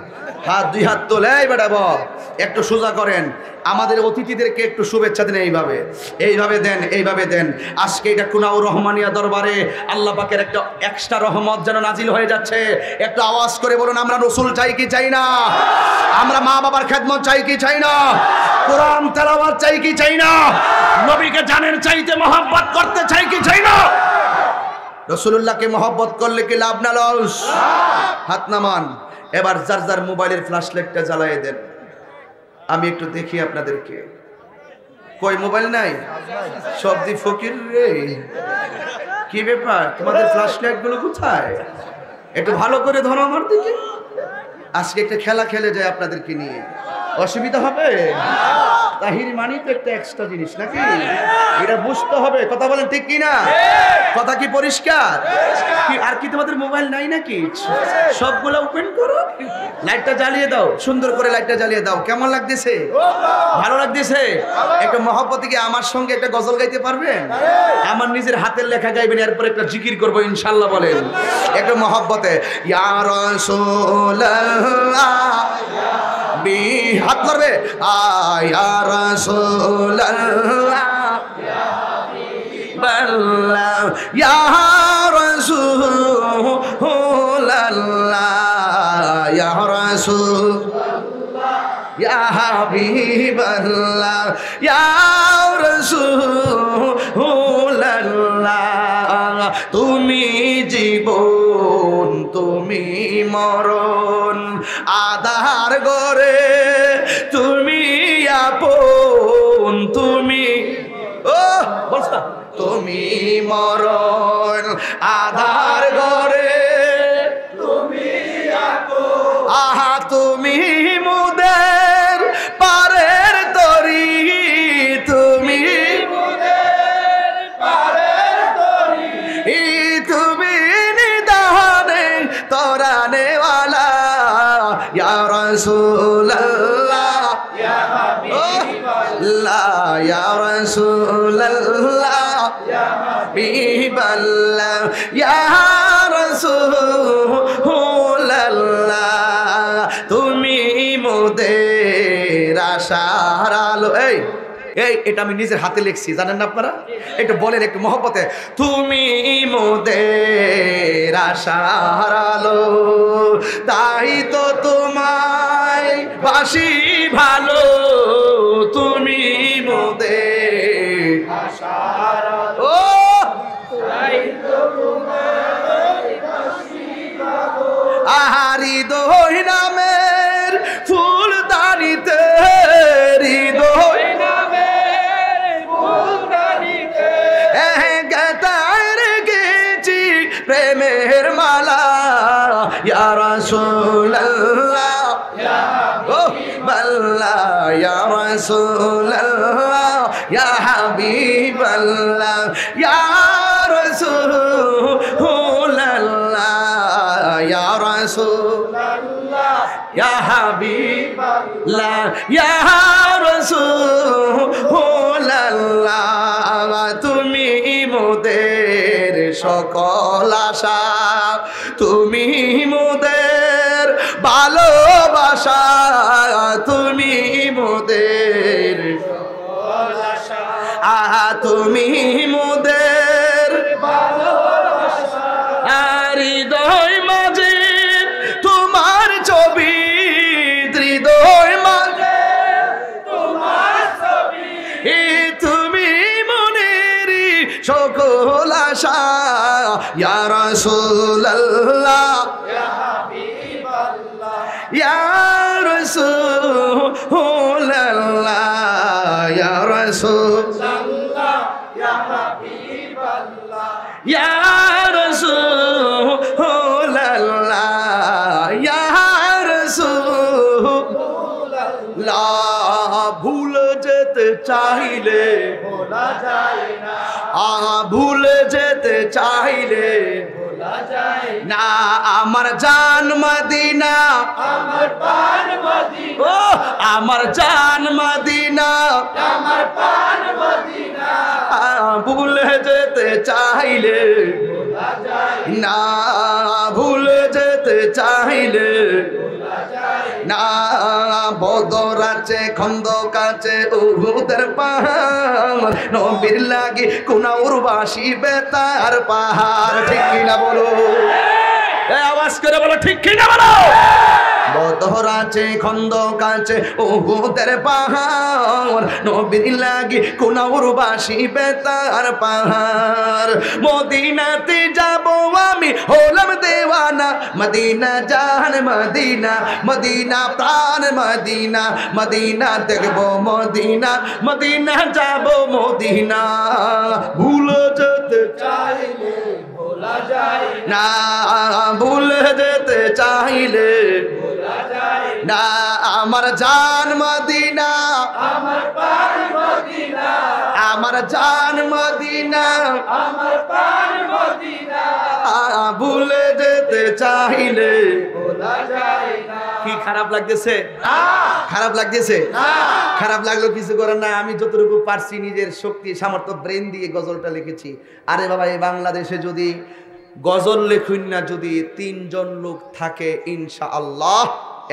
হাত 2 হাত তোলে, এই বেটা বল, একটু সোজা করেন। আমাদের অতিথিদেরকে একটু শুভেচ্ছা দিন, এইভাবে দেন, এইভাবে দেন। আজকে এটা কুনাউর রহমানিয়া দরবারে আল্লাহ পাকের একটা এক্সট্রা রহমত যেন নাজিল হয়ে যাচ্ছে। একটু আওয়াজ করে বলুন, আমরা রসুল চাই কি চাই না? আমরা মা বাবার খেদমত চাই কি চাই না? কোরআন তেলাওয়াত চাই কি চাই না? নবীকে জানের চাইতে মহব্বত করতে চাই কি চাই না? রাসূলুল্লাহকে মহব্বত করলে কি লাভ না লস? হাত নামান। এবার যার যার মোবাইলের ফ্ল্যাশ লাইটটা জ্বালিয়ে দেন। আমি একটু দেখি আপনাদেরকে। কই মোবাইল নাই? সবদি ফকির রে, কি ব্যাপার? তোমাদের ফ্ল্যাশ লাইট গুলো কোথায়? একটু ভালো করে ধরো আমার দিকে। আজকে একটা খেলা খেলে যায় আপনাদেরকে নিয়ে, অসুবিধা হবে? তাহিরি মানি তো একটা এক্সট্রা জিনিস নাকি? এটা বুঝতে হবে, কথা বলেন ঠিক কি না? কথা কি পরিষ্কার? কি আর কি তোমাদের মোবাইল নাই নাকি? সবগুলো ওপেন করো, লাইটটা জ্বালিয়ে দাও, সুন্দর করে লাইটটা জ্বালিয়ে দাও। কেমন লাগতেছে? ভালো লাগতেছে? একটা মহব্বতে কি আমার সঙ্গে একটা গজল গাইতে পারবেন? আমার নিজের হাতের লেখা গাইবেন, এরপর একটা জিকির করবো ইনশাআল্লাহ। বলেন একটা মহব্বতে, ইয়া রাসূলুল্লাহ, হাত ধরবে, ইয়া রাসূলুল্লাহ, ইয়া রাসূলুল্লাহ, ইয়া রাসূলুল্লাহ, ইয়া হাবিবাল্লাহ, ইয়া রাসূলুল্লাহ, তুমি জীবন তুমি মরণ, আধার গরে তুমি আপন, তুমি বলছা তুমি মরণ, আধার গরে তুমি আপন, আহা তুমি মুদের পারের তরি, তুমি মুদের পারের তরি, তুমি নিদানে তরানে ওয়ালা, ইয়া রাসূলুল্লাহ, ইয়া হাবিবাল্লাহ, ইয়া রাসূলুল্লাহ, ইয়া হাবিবাল্লাহ, ইয়া রাসূলুল্লাহ, তুমি মোদের আশার আলো। এই এটা আমি নিজের হাতে লিখছি, জানেন না আপনারা? একটু বলেন একটু মহব্বতে, তুমি মোদের আশার আলো, তাই তো তোমায় বাসি ভালো, তুমি মোদের আশার আলো, তাই তো তোমায় বাসি ভালো, আহারি দোই নামের ফুল দানিতে, হৃদয় প্রেমের মালা, ইয়া রাসূলুল্লাহ, ইয়া হাবিবাল্লাহ, ইয়া রাসূলুল্লাহ, ইয়া হাবিবাল্লাহ, ইয়া রাসূলুল্লাহ, ইয়া রাসূলুল্লাহ, ইয়া হাবিবাল্লাহ, ইয়া রাসূলুল্লাহ, তুমি মোদের সকল আশা, তুমি মোদের ভালোবাসা, তুমি মোদের সকল আশা, আহা তুমি মোদের ভালোবাসা, হৃদয় মাঝে তোমার ছবি, হৃদয় মাঝে তোমার ছবি, তুমি মনের সকল আশা, ইয়া রাসূলুল্লাহ, ইয়া হাবিবাল্লাহ, ইয়া রাসূলুল্লাহ, ইয়া রাসূলুল্লাহ, ইয়া হাবিবাল্লাহ, ইয়া রাসূলুল্লাহ, ইয়া রাসূলুল্লাহ, ভুল যেতে চাইলে ভোলা যায় না, ভুলে যেতে চাইলে ভোলা যায় না, আমার জান মদিনা, আমার প্রাণ মদিনা, ও আমার জান মদিনা, আমার প্রাণ মদিনা, ভুলে যেতে চাইলে ভোলা যায় না, ভুলে যেতে চাইলে ভোলা যায় না, বদর আছে খন্দক আছে উহুদের পাহাড়, নবীর লাগি কুনাউরবাসী বেতার পাহাড়, ঠিক কিনা বলো? আওয়াজ করে বলো ঠিক কিনা বলো? বদর আছে খন্দক আছে উহুদের পাহাড়, নবীর লাগি কুনাউরবাসী বেতার পাহাড়, মদিনাতে যাব আমি হলাম দেওয়ানা, মদিনা জান মদিনা, মদিনা প্রাণ মদিনা, মদিনা দেখব মদিনা, মদিনা যাব মদিনা, ভুলে যেতে চাইলে ভোলা যায় না, ভুলে যেতে চাইলে ভোলা যায় না, আমার জান মদিনা, আমার আমার জান মদিনা, আমার প্রাণ মদিনা, ভুলে যেতে চাইলে ভোলা যায় না। কি খারাপ লাগতেছে? খারাপ লাগতেছে? খারাপ লাগলো কিছু করার না। আমি যতটুকু পারছি নিজের শক্তি সামর্থ্য ব্রেন দিয়ে গজলটা লিখেছি। আরে বাবা, এই বাংলাদেশে যদি গজল লেখুন না যদি 3 জন লোক থাকে, ইনশাআল্লাহ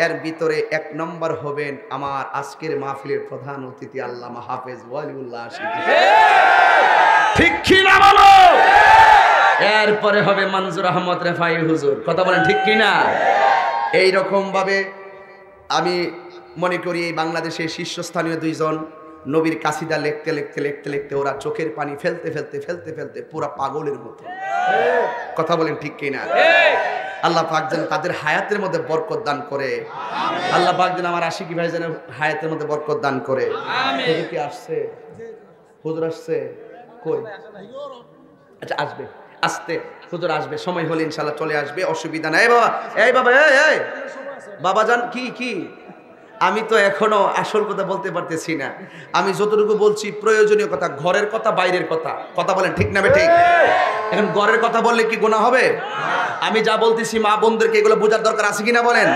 এর ভিতরে 1 নম্বর হবেন আমার আজকের মাহফিলের প্রধান অতিথি আল্লামা হাফেজ ওয়ালিউল্লাহ আশিকি। ঠিক কি না বলো? এরপরে হবে মনজুর আহমদ রেফাই হুজুর। কথা বলেন ঠিক কি না? এইরকম ভাবে আমি মনে করি এই বাংলাদেশের শীর্ষস্থানীয় 2 জন নবীর কাসিদা লিখতে লিখতে লিখতে লিখতে ওরা চোখের পানি ফেলতে ফেলতে ফেলতে ফেলতে পুরা পাগলের মতো। কথা বলেন ঠিক কি না? আল্লাহ পাক যেন তাদের হায়াতের মধ্যে বরকত দান করে। আল্লাহ পাক যেন আমার আশিকি ভাই যেন হায়াতের মধ্যে বরকত দান করে। হুজুর কি আসছে? হুজুর আসছে কই? আচ্ছা আসবে, আসতে হুজুর আসবে, সময় হলে ইনশাআল্লাহ চলে আসবে, অসুবিধা নাই। বাবা, এই বাবা, এই বাবা জান, কি আমি তো এখনো আসল কথা বলতে পারতেছি না। আমি যতটুকু বলছি প্রয়োজনীয় কথা, ঘরের কথা, বাইরের কথা। কথা বলেন ঠিক না ঠিক? এখন ঘরের কথা বললে কি গুনাহ হবে? আমি যা বলতেছি মা বোনদেরকে এগুলো বোঝার দরকার আছে কিনা বলেন?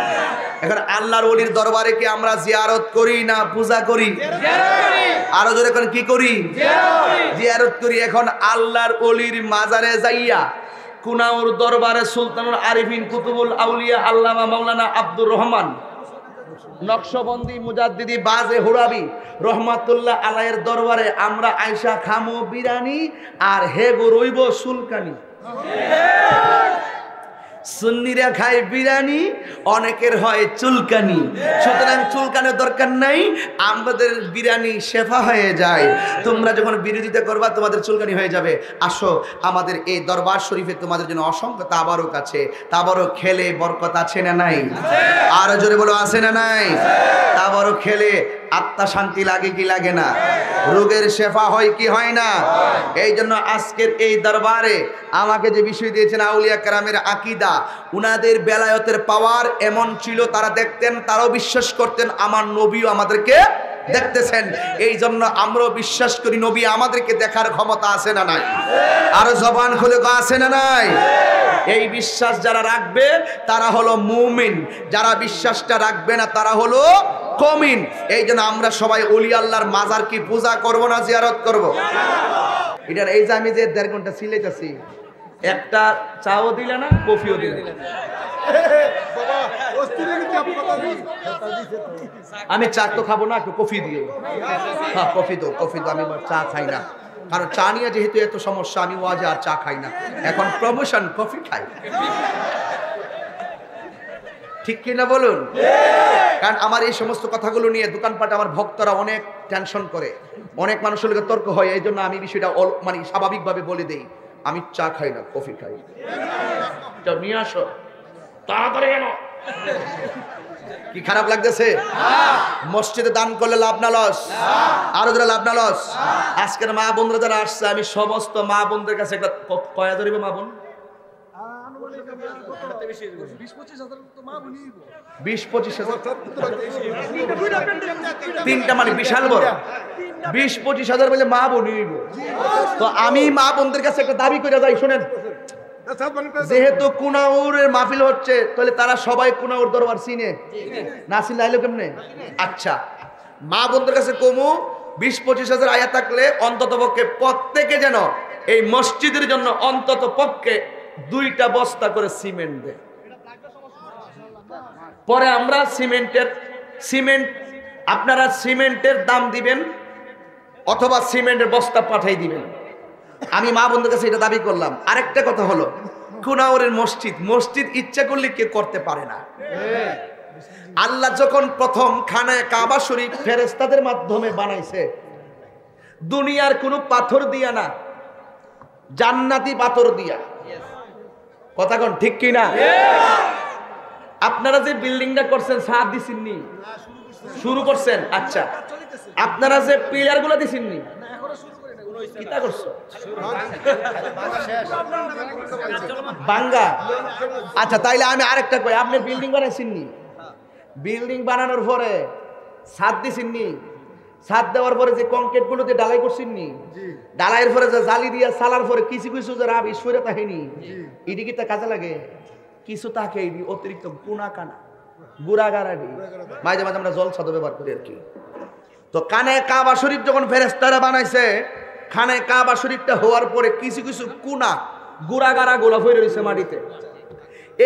এখন আল্লাহর ওলির দরবারে কি আমরা জিয়ারত করি না পূজা করি? আরো জোরে এখন কি করি? জিয়ারত করি। এখন আল্লাহর ওলির মাজারে যাইয়া কুনাউর দরবারে সুলতানুল আরিফিন কুতুবুল আউলিয়া আল্লামা মাওলানা আব্দুর রহমান নকশবন্দি মুজাদ্দিদি বাজে হুরাবি রহমাতুল্লাহ আলাইহির দরবারে আমরা আয়সা খামো বিরানি আর হে গো রইব সুলকানি। সুন্নিরা খায় বিরানি, অনেকের হয় চুলকানি। সুতরাং চুলকানোর দরকার নাই, আমাদের বিরানি শেফা হয়ে যায়। তোমরা যখন বিরোধিতা করবা তোমাদের চুলকানি হয়ে যাবে। আসো আমাদের এই দরবার শরীফে তোমাদের জন্য অসংখ্য তাবারক আছে। তাবারক খেলে বরকত আছে না নাই? আরো জোরে বলো আছে না নাই? তাবারক খেলে আত্মা শান্তি লাগে কি লাগে না? রোগের শেফা হয় কি হয় না? এই জন্য আজকের এই দরবারে আমাকে যে বিষয় দিয়েছেন আউলিয়া কেরামের আকীদা, উনাদের বেলায়েতের পাওয়ার এমন ছিল, তারা দেখতেন, তারাও বিশ্বাস করতেন আমার নবীও আমাদেরকে দেখতেছেন। এই জন্য আমরাও বিশ্বাস করি নবী আমাদেরকে দেখার ক্ষমতা আছে না নাই? আরো জবান খুলে আছে না নাই? এই বিশ্বাস যারা রাখবে তারা হলো মুমিন, যারা বিশ্বাসটা রাখবে না তারা হলো কমিন। এই জন্য আমরা সবাই ওলি আল্লাহর মাজার কি পূজা করব না জিয়ারত করব? এটার এই যে আমি যে 1.5 ঘন্টা সিলেটাছি, একটা চাও দিলে না, কফিও দিলে না। আমি চা তো খাবো না, একটু কফি দিও। হ্যাঁ কফি দো, কফি দো। আমি চা খাই না, কারণ চা নিয়ে যেহেতু এত সমস্যা, আমি ওয়াজে আর চা খাই না, এখন প্রমোশন কফি খাই। ঠিক কিনা বলুন? কারণ আমার এই সমস্ত কথাগুলো নিয়ে দোকানপাটে আমার ভক্তরা অনেক টেনশন করে, অনেক মানুষের লোকের তর্ক হয়। এই জন্য আমি বিষয়টা মানে স্বাভাবিকভাবে বলে দেই, আমি চা খাই না, কফি খাই। নিয়ে আসো তাড়াতাড়ি। কেন কি খারাপ লাগতেছে? মসজিদে দান করলে লাভ না লস? আরো যারা লাভ না লস? আজকের মা বোনরা যারা আসছে, আমি সমস্ত মা বোনদের কাছে একটা কয়া ধরিবে মা বোন 20-25,000 তিনটা মানে বিশাল বড় 20-25,000 বলে মা বোন হইব। তো আমি মা বোনদের কাছে একটা দাবি করে যাই, শুনেন, যেহেতু কুনাউরের মাহফিল হচ্ছে, তাহলে তারা সবাই কুনাউর দরবার চিনে না? চিনলে আইলো কেমনে? আচ্ছা, মা বোনদের কাছে কমু 20-25,000 আয়া থাকলে অন্তত পক্ষে প্রত্যেকে যেন এই মসজিদের জন্য অন্তত পক্ষে 2টা বস্তা করে সিমেন্ট দেয়। পরে আমরা সিমেন্ট আপনারা সিমেন্টের দাম দিবেন অথবা সিমেন্টের বস্তা পাঠাই দিবেন। আমি মা বোনদের কাছে এটা দাবি করলাম। আরেকটা কথা হলো, কুনাউরের মসজিদ ইচ্ছা করলে কেউ করতে পারে না। আল্লাহ যখন প্রথম খানায় কাবা শরীফ ফেরেশতাদের মাধ্যমে বানাইছে, দুনিয়ার কোনো পাথর দিয়া না, জান্নাতি পাথর দিয়া। কথা কোন ঠিক কিনা? আপনারা যে বিল্ডিংটা করছেন ছাদ দিছেননি? শুরু করছেন? আচ্ছা, আপনারা যে পিলার গুলো দিছেননি? কিতা করছো? বাঙ্গা। আচ্ছা, তাইলে আমি আরেকটা কই, আপনি বিল্ডিং বানাইছেননি? বিল্ডিং বানানোর পরে ছাদ দিছেননি? ছাদ দেওয়ার পরে যে কংক্রিট গুলোতে ডালাই করছেন নি, ডালাইয়ের পরে যে জালি দিয়া সালার পরে কিছু কিছু যে রাব ঈশ্বরে তাহেনি, এদিকে তা কাজে লাগে কিছু তাকে অতিরিক্ত গুণা কানা গুড়াগাড়াডি মাঝে মাঝে আমরা জলসা ব্যবহার করি আর কি। তো কানে কাবা শরীফ যখন ফেরেশতারা বানাইছে, খানে কাবা শরীফটা হওয়ার পরে কিছু কিছু কুনা গুড়াগাড়া গুলো হয়ে রয়েছে মাটিতে।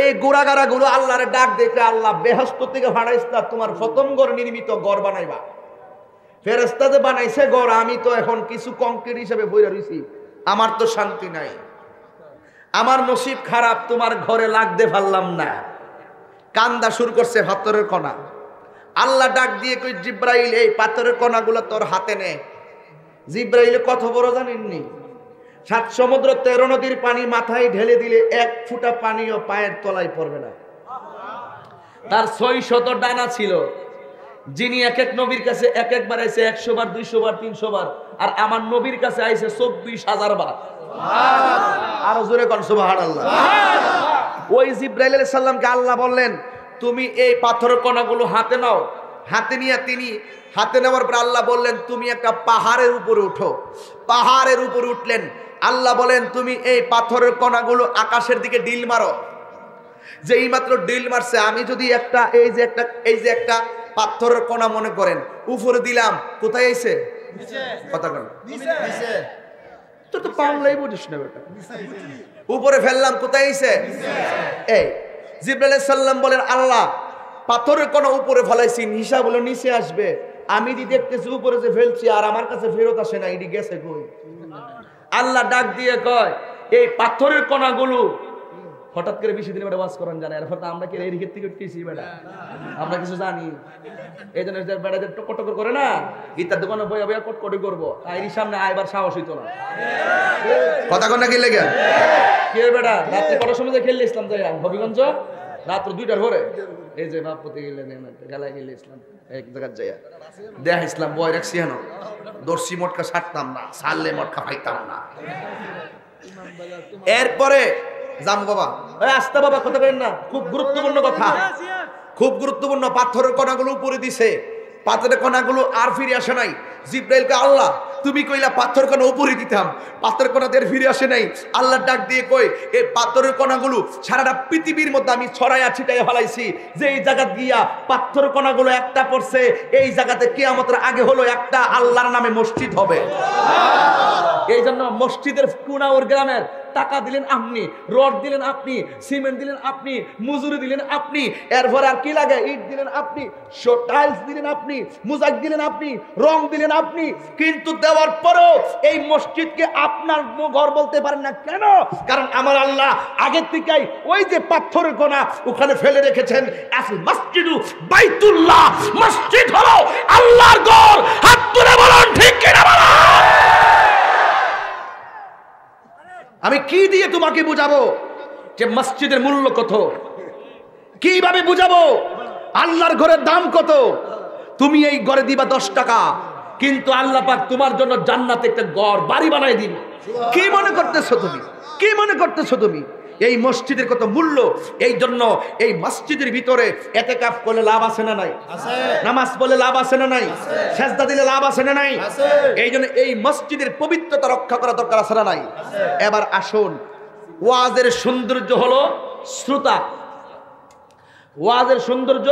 এই গুড়াগাড়া গুলো আল্লাহরে ডাক দেখে, আল্লাহ বেহেশত থেকে ভাড়াইস্তা তোমার প্রথম ঘর নির্মিত ঘর বানাইবা। ফেরেশতা যে বানাইছে ঘর, আমি তো এখন কিছু কংক্রিট হিসেবে বইরা রইছি, আমার তো শান্তি নাই, আমার নসিব খারাপ, তোমার ঘরে লাগতে পারলাম না। কান্দা শুরু করছে পাথরের কণা। আল্লাহ ডাক দিয়ে কই, জিব্রাইল এই পাথরের কণাগুলো তোর হাতে নে। জিব্রাইল কত বড় জানেননি? 7 সমুদ্র 13 নদীর পানি মাথায় ঢেলে দিলে 1 ফোঁটা পানিও পায়ের তলায় পড়বে না। তার 600 ডানা ছিল, যিনি এক এক নবীর কাছে এক একবার আইছে 100 বার 200 বার 300 বার, আর আমার নবীর কাছে আইছে 24,000 বার। আরো জোরে কোন সুবহানাল্লাহ। ওই জিব্রাইল আলাইহিস সালামকে আল্লাহ বললেন, তুমি এই পাথরের কণাগুলো হাতে নাও। হাতে নিয়ে তিনি হাতে নেওয়ার পর আল্লাহ বললেন, তুমি একটা পাহাড়ের উপরে উঠো। পাহাড়ের উপরে উঠলেন। আল্লাহ বলেন, তুমি এই পাথরের কণাগুলো আকাশের দিকে ডিল মারো। যেই মাত্র ডিল মারছে, আমি যদি একটা এই যে একটা পাথরের কণা মনে করেন উপরে দিলাম, কোথায় আইছে? কথা বল, নিচে। তোর তো বাংলাই বুঝিস না বেটা। উপরে ফেললাম, কোথায় আইছে? এই জিবরাইল আলাইহিস সালাম বলেন, আল্লাহ পাথরের কণা উপরে ফেলাইছি, হিসাব হলো নিচে আসবে। আমি দি দেখতেছি উপরে যে ফেলছি আর আমার কাছে ফেরত আসে না, এটি গেছে কই? আল্লাহ ডাক দিয়ে কয়, এই পাথরের কণাগুলো হঠাৎ করে বেশি দিন ওয়াজ করেন জানে, এরপর আমরা কি এই দিকের থেকে উঠতেছি বেটা, আমরা কিছু জানি। এই জন্য বেটাদের টকটক করে না, ইতার দোকানে বইয়া বইয়া কটকটি করবো, এর সামনে আইবার সাহস হইতো না। কথা কন না কি লেগে কে বেটা? রাত্রে কটার সময় যে খেললে ইসলাম যাই হবিগঞ্জ, রাত্র 2টার পরে এই যে বাপপতি গেলেন গেলায় গেলে ইসলাম এক জায়গায় যাইয়া দেখ ইসলাম বয় রাখছি হেন, দর্শি মটকা ছাড়তাম না, ছাড়লে মটকা পাইতাম না। এরপরে যাম বাবা, আস্তে বাবা কথা বলেন না, খুব গুরুত্বপূর্ণ কথা, খুব গুরুত্বপূর্ণ। পাথরের কণাগুলো উপরে দিছে, পাথরের কণাগুলো আর ফিরে আসে নাই। জিব্রাইলকে আল্লাহ তুমি কইলা পাথর কণা উপরে দিতাম, পাথরের কণা দের ফিরে আসে নাই। আল্লাহ ডাক দিয়ে কই, এই পাথরের কণাগুলো সারাটা পৃথিবীর মধ্যে আমি ছড়াইয়া ছিটাইয়া ফেলাইছি। যে এই জায়গা গিয়া পাথরের কণাগুলো একটা পড়ছে, এই জায়গাতে কিয়ামতের আগে হলো একটা আল্লাহর নামে মসজিদ হবে। এই জন্য মসজিদের কুনাউর গ্রামের টাকা দিলেন আপনি, রড দিলেন আপনি, সিমেন্ট দিলেন আপনি, মজুরি দিলেন আপনি, এরপরে আর কি লাগে, ইট দিলেন আপনি, টাইলস দিলেন আপনি, মোজাইক দিলেন আপনি, রং দিলেন আপনি, কিন্তু দেওয়ার পরেও এই মসজিদকে আপনার ঘর বলতে পারেন না। কেন? কারণ আমার আল্লাহ আগের থেকেই ওই যে পাথরের কণা ওখানে ফেলে রেখেছেন। আসল মসজিদু বাইতুল্লাহ, মসজিদ হলো আল্লাহর ঘর। হাত তুলে বলুন ঠিক কিনা বলুন। আমি কি দিয়ে তোমাকে বুঝাবো যে মসজিদের মূল্য কত? কিভাবে বুঝাবো আল্লাহর ঘরের দাম কত? তুমি এই ঘরে দিবা 10 টাকা, কিন্তু আল্লাহ পাক তোমার জন্য জান্নাতে একটা ঘর বাড়ি বানাই দিবে। কি মনে করতেছো তুমি? কি মনে করতেছো তুমি এই মসজিদের কত মূল্য? এই জন্য এই মসজিদের ভিতরে ইতিকাফ করলে লাভ আছে না নাই? আছে। নামাজ পড়লে লাভ আছে না নাই? আছে। সিজদা দিলে লাভ আছে না নাই? আছে। এই জন্য এই মসজিদের পবিত্রতা রক্ষা করা দরকার আছে না নাই? আছে। এবার আসুন, ওয়াজের সৌন্দর্য হলো শ্রোতা, ওয়াজের সৌন্দর্য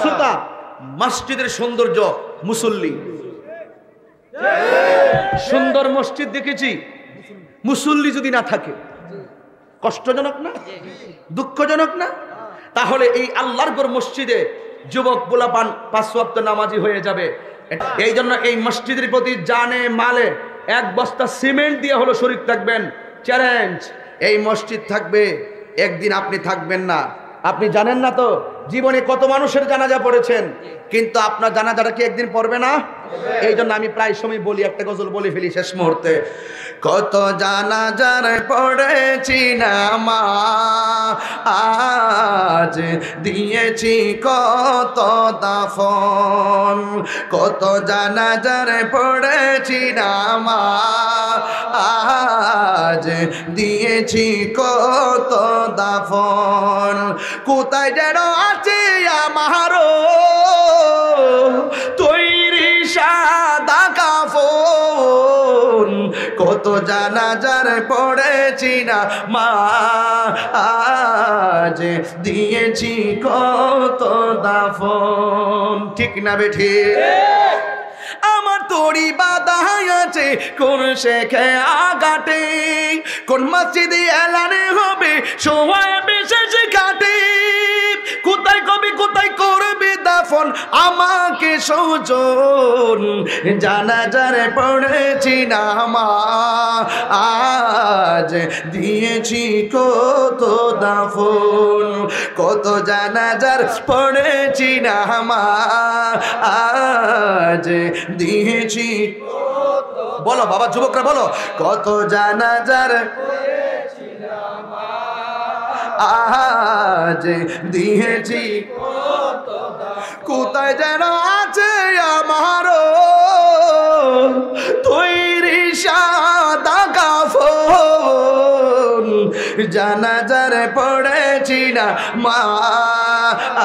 শ্রোতা, মসজিদের সৌন্দর্য মুসল্লি। সুন্দর মসজিদ দেখেছি, মুসল্লি যদি না থাকে কষ্টজনক না? দুঃখজনক না? তাহলে এই আল্লাহর ঘর মসজিদে যুবক পোলাপান 5 ওয়াক্ত নামাজি হয়ে যাবে। এই জন্য এই মসজিদের প্রতি জানে মালে 1 বস্তা সিমেন্ট দিয়ে হলো শরীক থাকবেন। চ্যালেঞ্জ, এই মসজিদ থাকবে, একদিন আপনি থাকবেন না। আপনি জানেন না তো জীবনে কত মানুষের জানাজা পড়েছেন, কিন্তু আপনার জানাজাটা কি একদিন পড়বে না? এই জন্য আমি প্রায় সময় বলি, একটা গজল বলে ফেলি শেষ মুহূর্তে। কত জানাজার পড়েছি নামাজ, দিয়েছি কত দাফন, কত জানাজার পড়েছি নামাজ, দিয়েছি কত দাফন, কোথায় যেন আছে আমারও তৈরি কত জানাজার পড়েছি না মা আজ দিয়েছি কত দাফন ঠিক না বেঠি আমার তরি বাধা আছে কোন শেখে আগাটে কোন মসজিদে এলানে হবে সময় বিশেষ ঘাটে কোথায় কবি কোথায় করবে দাফন আমাকে সজন জানাজার পড়েছি না মা আজ দিয়েছি কত দাফন কত জানাজার পড়েছি না মা আজ দিয়েছি বলো বাবা যুবকরা বলো কত জানাজার আজ দিয়েছি কোথায় যেন আছে আমারও তৈরি সাদা কাফন জানাজার পড়েছি না মা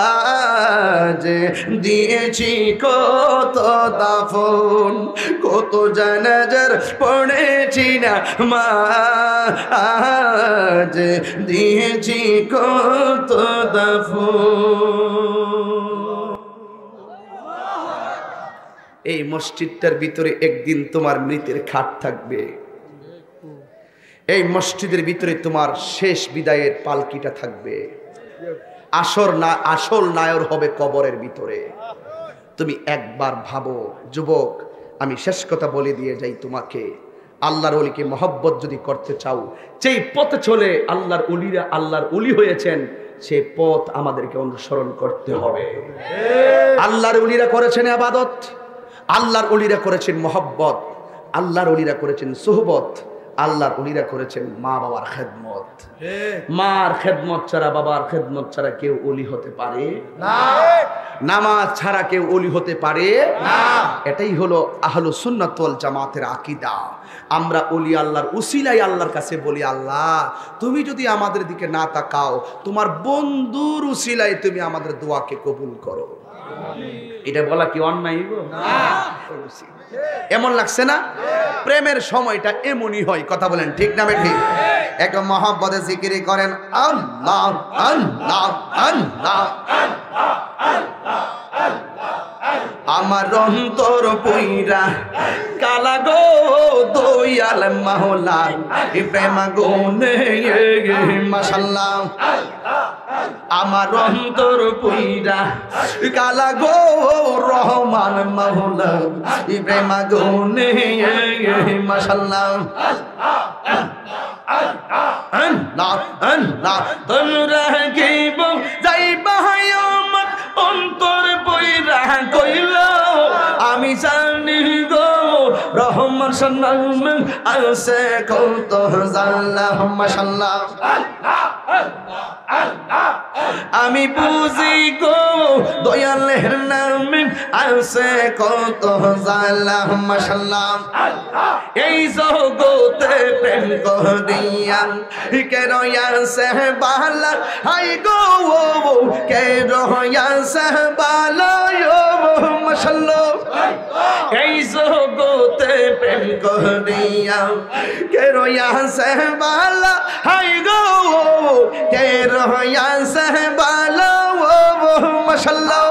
আজ দিয়েছি কত দাফন কত জানাজার পড়েছি না মা আজ দিয়েছি কত দাফন এই মসজিদটার ভিতরে একদিন তোমার মৃতের খাট থাকবে এই মসজিদের ভিতরে তোমার শেষ বিদায়ের পালকিটা থাকবে আসল নায়র হবে কবরের ভিতরে তুমি একবার ভাবো যুবক আমি শেষ কথা বলে দিয়ে যাই তোমাকে আল্লাহর ওলিকে মহব্বত যদি করতে চাও যেই পথে চলে আল্লাহর ওলিরা আল্লাহর ওলি হয়েছেন সে পথ আমাদেরকে অনুসরণ করতে হবে আল্লাহর ওলিরা করেছেন ইবাদত আল্লাহর ওলিরা করেছেন মহব্বত আল্লাহর ওলিরা করেছেন সুহবত আল্লাহর ওলিরা করেছেন মা বাবার খেদমত মার খেদমত ছাড়া বাবার খেদমত ছাড়া কেউ ওলি হতে পারে না নামাজ ছাড়া কেউ ওলি হতে পারে না এটাই হলো আহলুস সুন্নাত ওয়াল জামাতের আকীদা আমরা ওলি আল্লাহর উসিলায় আল্লাহর কাছে বলি আল্লাহ তুমি যদি আমাদের দিকে না তাকাও তোমার বন্ধুর উসিলায় তুমি আমাদের দোয়াকে কবুল করো এটা বলা কি অন্যায় না এমন লাগছে না প্রেমের সময়টা এমনই হয় কথা বলেন ঠিক না ঠিক একটা মহব্বতে জিকির করেন আল্লাহ আল্লাহ আল্লাহ আমার অন্তর পইরা কালা গো দয়াল মাওলা প্রেম গুনে মাশাআল্লাহ আমার অন্তর পইরা কালা গো রহমান মাওলা প্রেম গুনে মাশাআল্লাহ আল্লাহ আল্লাহ তোমরা গিব যাইবা আমার অন্তর পইরা কইল আমি জানি গো রহমান সাল্লাম আছে কত জাল্লাহ মাশাআল্লাহ আমি বুঝি গো দয়ালের নামে আছে কত জাল্লাহ মাশাআল্লাহ এই জগতে প্রেম করিয়া কে রয়াছে বালা হাই গো কে রয়াছে বালা মাশাআল্লাহ এই জগতে প্রেম করিয়া কে রয়াছে বালা হাই গো কে রয়াছে বালা মাশাআল্লাহ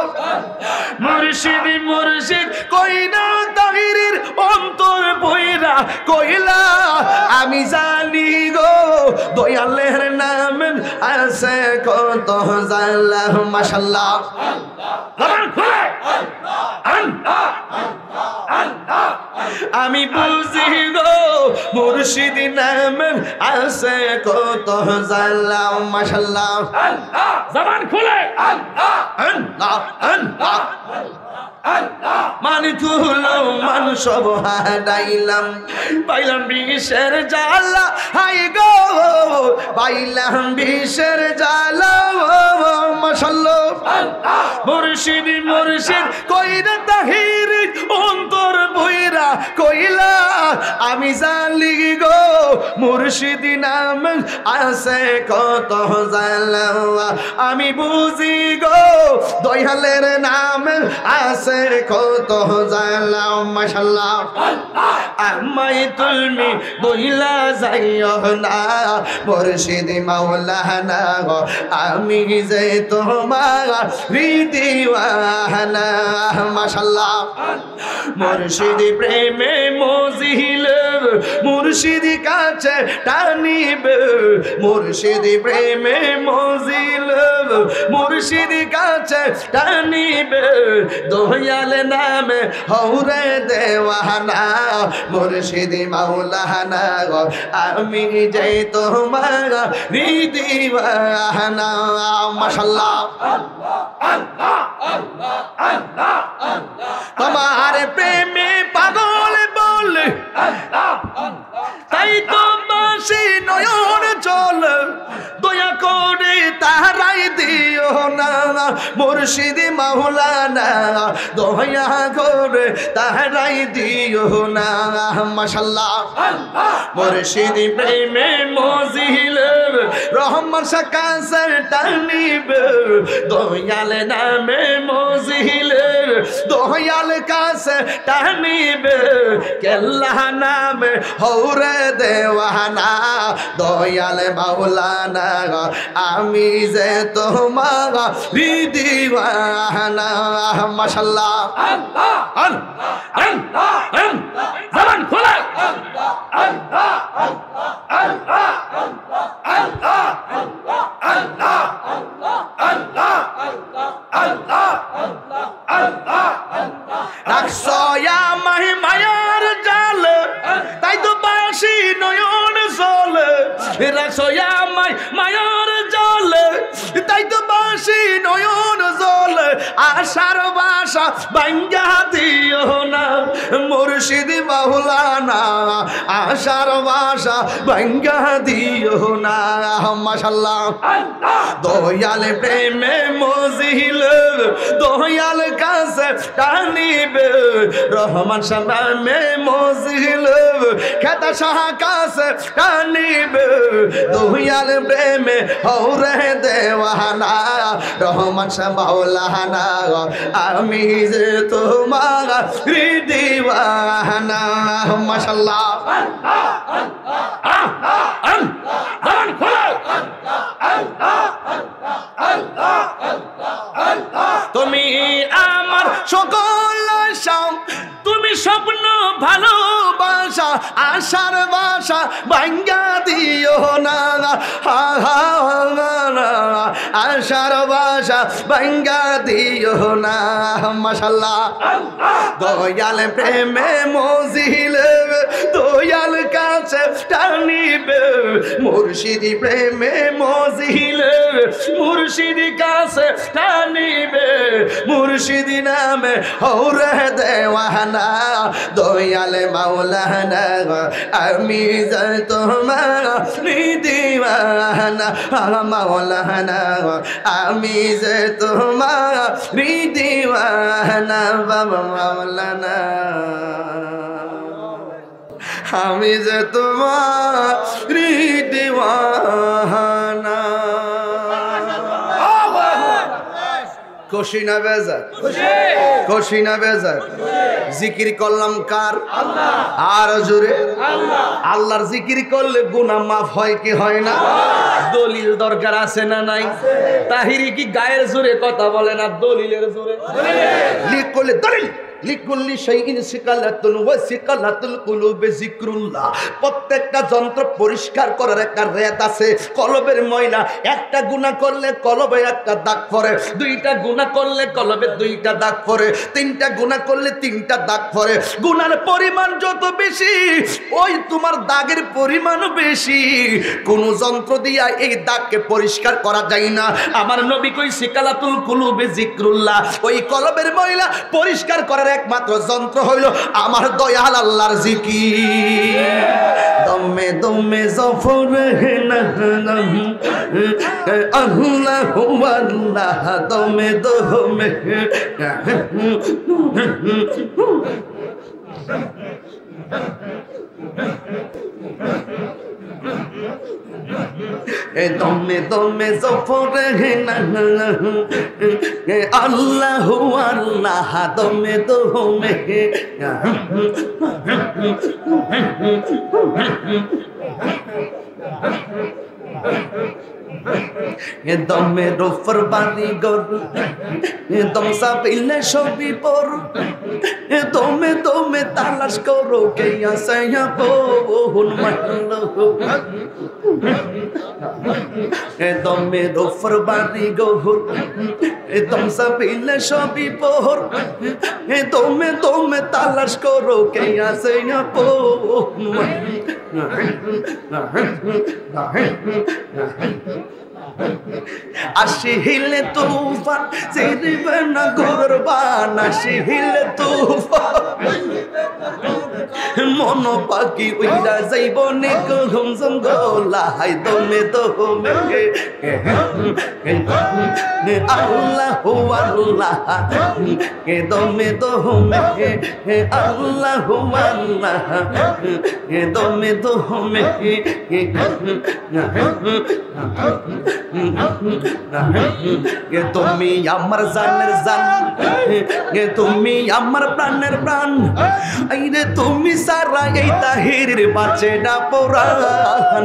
মুর্শিদ মুর্শিদ কইনা তাহিরের অন্তর বইরা কইলা আমি জানি গো দয়ালের নাম আছে কত জাল্লাহ মাশাআল্লাহ আমি বুঝি গো মুর্শিদ নাম আছে কত জাল্লাহ মাশাআল্লাহ জবান খুলে আল্লাহ আল্লাহ আল্লাহ মানি তুলো মানুষ সব হারাইলাম পাইলাম বিষের জ্বালা হাই গো পাইলাম বিষের জ্বালা মাশাআল্লাহ মুর্শিদ মুর্শিদ কইরা তাহির অন্তর বইরা কইলা আমি জানি গো মুর্শিদি নাম আছে কত জালা আমি বুঝি গো দয়ালের নাম আছে কত জালা মাশাআল্লাহ আমায় তুমি বইলা যাইও না মুর্শিদি মাওলানা গো আমি যে তোমার দিওয়ানা মাশাআল্লাহ মুর্শিদি প্রেমে মজিল মুর্শিদি কাছে টানিবে মুর্শিদি প্রেমে মজিল মুর্শিদি কাছে টানিবে দয়াল নামে হৌরে দেওয়ানা মুর্শিদি মাওলানা গো আমি যে তোমার দিওয়ানা মাশাআল্লাহ তোমার প্রেমে পাগল বলে তাই তো বাসি নয়ন চল দয়া করে তাহারাই দিও না মুর্শিদি মাওলানা দয়া করে তাহারাই দিও না মাশাআল্লাহ মুর্শিদি প্রেমে মজিল রহমান সাকাসের টানিবে দয়াল নামে মজিল দয়াল কাছে টানিবে কেল্লা নামে হৌরে দেওয়ানা দয়াল মাওলানা আমি যে তোমার দিওয়ানা মাশাআল্লাহ জবান খোলা রাখছয়া মায়ার জাল তাই তো বাসি নয়ন জল রাখছয়া মায়ার জল তাই তো বাসি নয়ন জল আশার বাসা ভাঙ্গা দিও না মুর্শিদি মাওলানা আশার বাসা ভাঙ্গা দিও না মাশাআল্লাহ দয়াল প্রেমে মজিল দয়াল কাছে টানিবে রহমান সামনে মজিল খেতা শাহ কাছে টানিবে দয়াল প্রেমে হৌরে দেওয়ানা রহমান শাহ মাওলানা আমি যে তোমার দিওয়ানা মাশাআল্লাহ তুমি আমার সকল আশা তুমি স্বপ্ন ভালোবাসা আশার বাসা ভাঙ্গা দিও না আশার বাসা ভাঙ্গা দিও না মাশাআল্লাহ দয়াল প্রেমে মজিল দয়াল কাছে টানিবে মুর্শিদি প্রেমে মজিল মুর্শিদি কাছে টানিবে মুর্শিদি নামে হৌরে দেওয়ানা দয়াল মাওলানা আমি যে তোমার দিওয়ানা মাওলানা আমি যে তোমার দিওয়ানা বাবা মাওলানা আমি যে তোমার দিওয়ানা খুশি না বেজার খুশি না বেজার জিকির করলাম কার আর জোরে আল্লাহর জিকির করলে গুনাহ মাফ হয় কি হয় না দলিল দরকার আছে না নাই তাহিরি কি গায়ের জোরে কথা বলে না দলিলের জোরে লিখ করলে দলিল লিকুল্লি শাইইন সিকালাতুন ওয়া সিকালাতুল কুলুবি যিকরুল্লাহ প্রত্যেকটা যন্ত্র পরিষ্কার করার একটা রেত আছে কলবের ময়লা একটা গুনাহ করলে কলবে একটা দাগ পড়ে দুইটা গুনাহ করলে কলবে দুইটা দাগ পড়ে তিনটা গুনাহ করলে তিনটা দাগ পড়ে গুনার পরিমাণ যত বেশি ওই তোমার দাগের পরিমাণ বেশি কোন যন্ত্র দিয়া এই দাগকে পরিষ্কার করা যায় না আমার নবী কই সিকালাতুল কুলুবি যিকরুল্লাহ ওই কলবের ময়লা পরিষ্কার করার একমাত্র যন্ত্র হইল আমার দয়াল আল্লাহর জিকির দমে দমে জফর না আল্লাহু আল্লাহ দমে দমে দমে দমে জফরে না আল্লাহু আল্লাহ দমে দমে দমে রোফর বাড়ি গরু দম সাবিলে সবই পর দমে দমে তালাশ করো কে আসে বোন মারলো দমে রোফর বাড়ি গরু দম সাবিলে সবই পর দমে দমে তালাশ করো কে আসে বোন আসি হিলে তুফান চিরবে না কুরবান আসি হিলে তুফান মন পাখি উইরা যাইব নে ঘুম জঙ্গলা হাই দমে দমে আল্লাহু আল্লাহ কে দমে দমে আল্লাহু আল্লাহ কে দমে দমে গে তুমি আমার জানের জান গে তুমি আমার প্রাণের প্রাণ আইরে তুমি সারা এই তাহিরের বাঁচে না পরাণ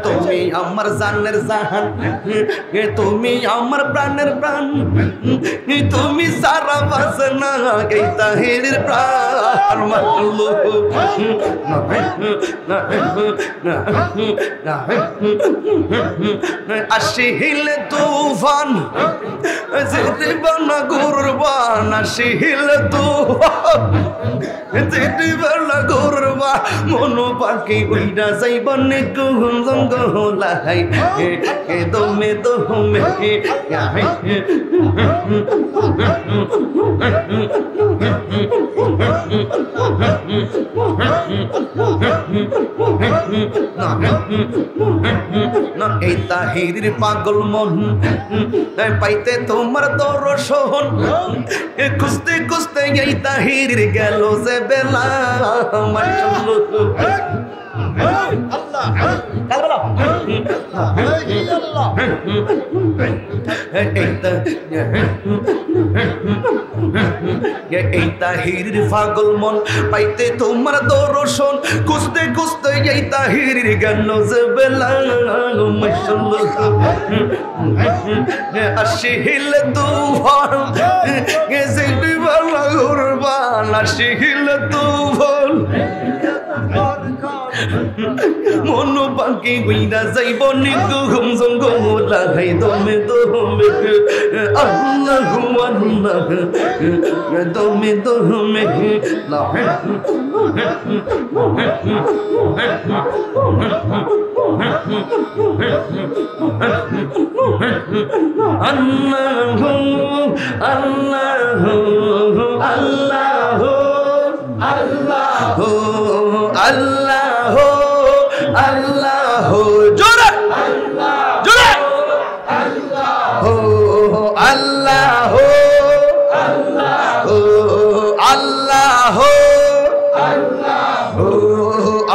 তুমি আমার জানের জান গে তুমি আমার প্রাণের প্রাণ তুমি সারা বাঁচে না এই তাহিরের প্রাণ মারলো আসি হিলে তুফান জিরিবানা কুরবান আসি হিলে তুফান জিরিবানা কুরবান মনো পাখি উইরা যাইবা নে ঘুম জঙ্গলা হাই কে দমে দমে না এই তাহিরের পাগল মন পাইতে তোমার দর্শন খুঁজতে খুঁজতে এই তাহিরের গেল যে বেলা এই তাহিরের পাগল মন পাইতে তোমার দর্শন খুঁজতে খুঁজতে এই তাহিরের গেল যে বেলা আসি হিলে তুফান কুরবান আসি হিলে তুফান মনো পাখি উইরা যাইব নি ঘুম জঙ্গলা হাই দমে দমে আল্লাহু আল্লাহ দমে দমে আল্লাহু আল্লাহু আল্লাহু আল্লাহু আল্লাহু আল্লাহু জোরে জোরে আল্লাহু আল্লাহু আল্লাহু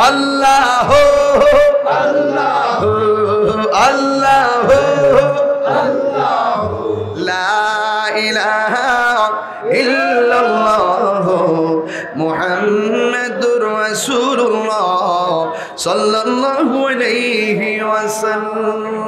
আল্লাহু আল্লাহু আল্লাহু লা ইলাহা ইল্লাল্লাহ মুহাম্মাদুর রাসূলুল্লাহ সাল্লাল্লাহু আলাইহি ওয়াসাল্লাম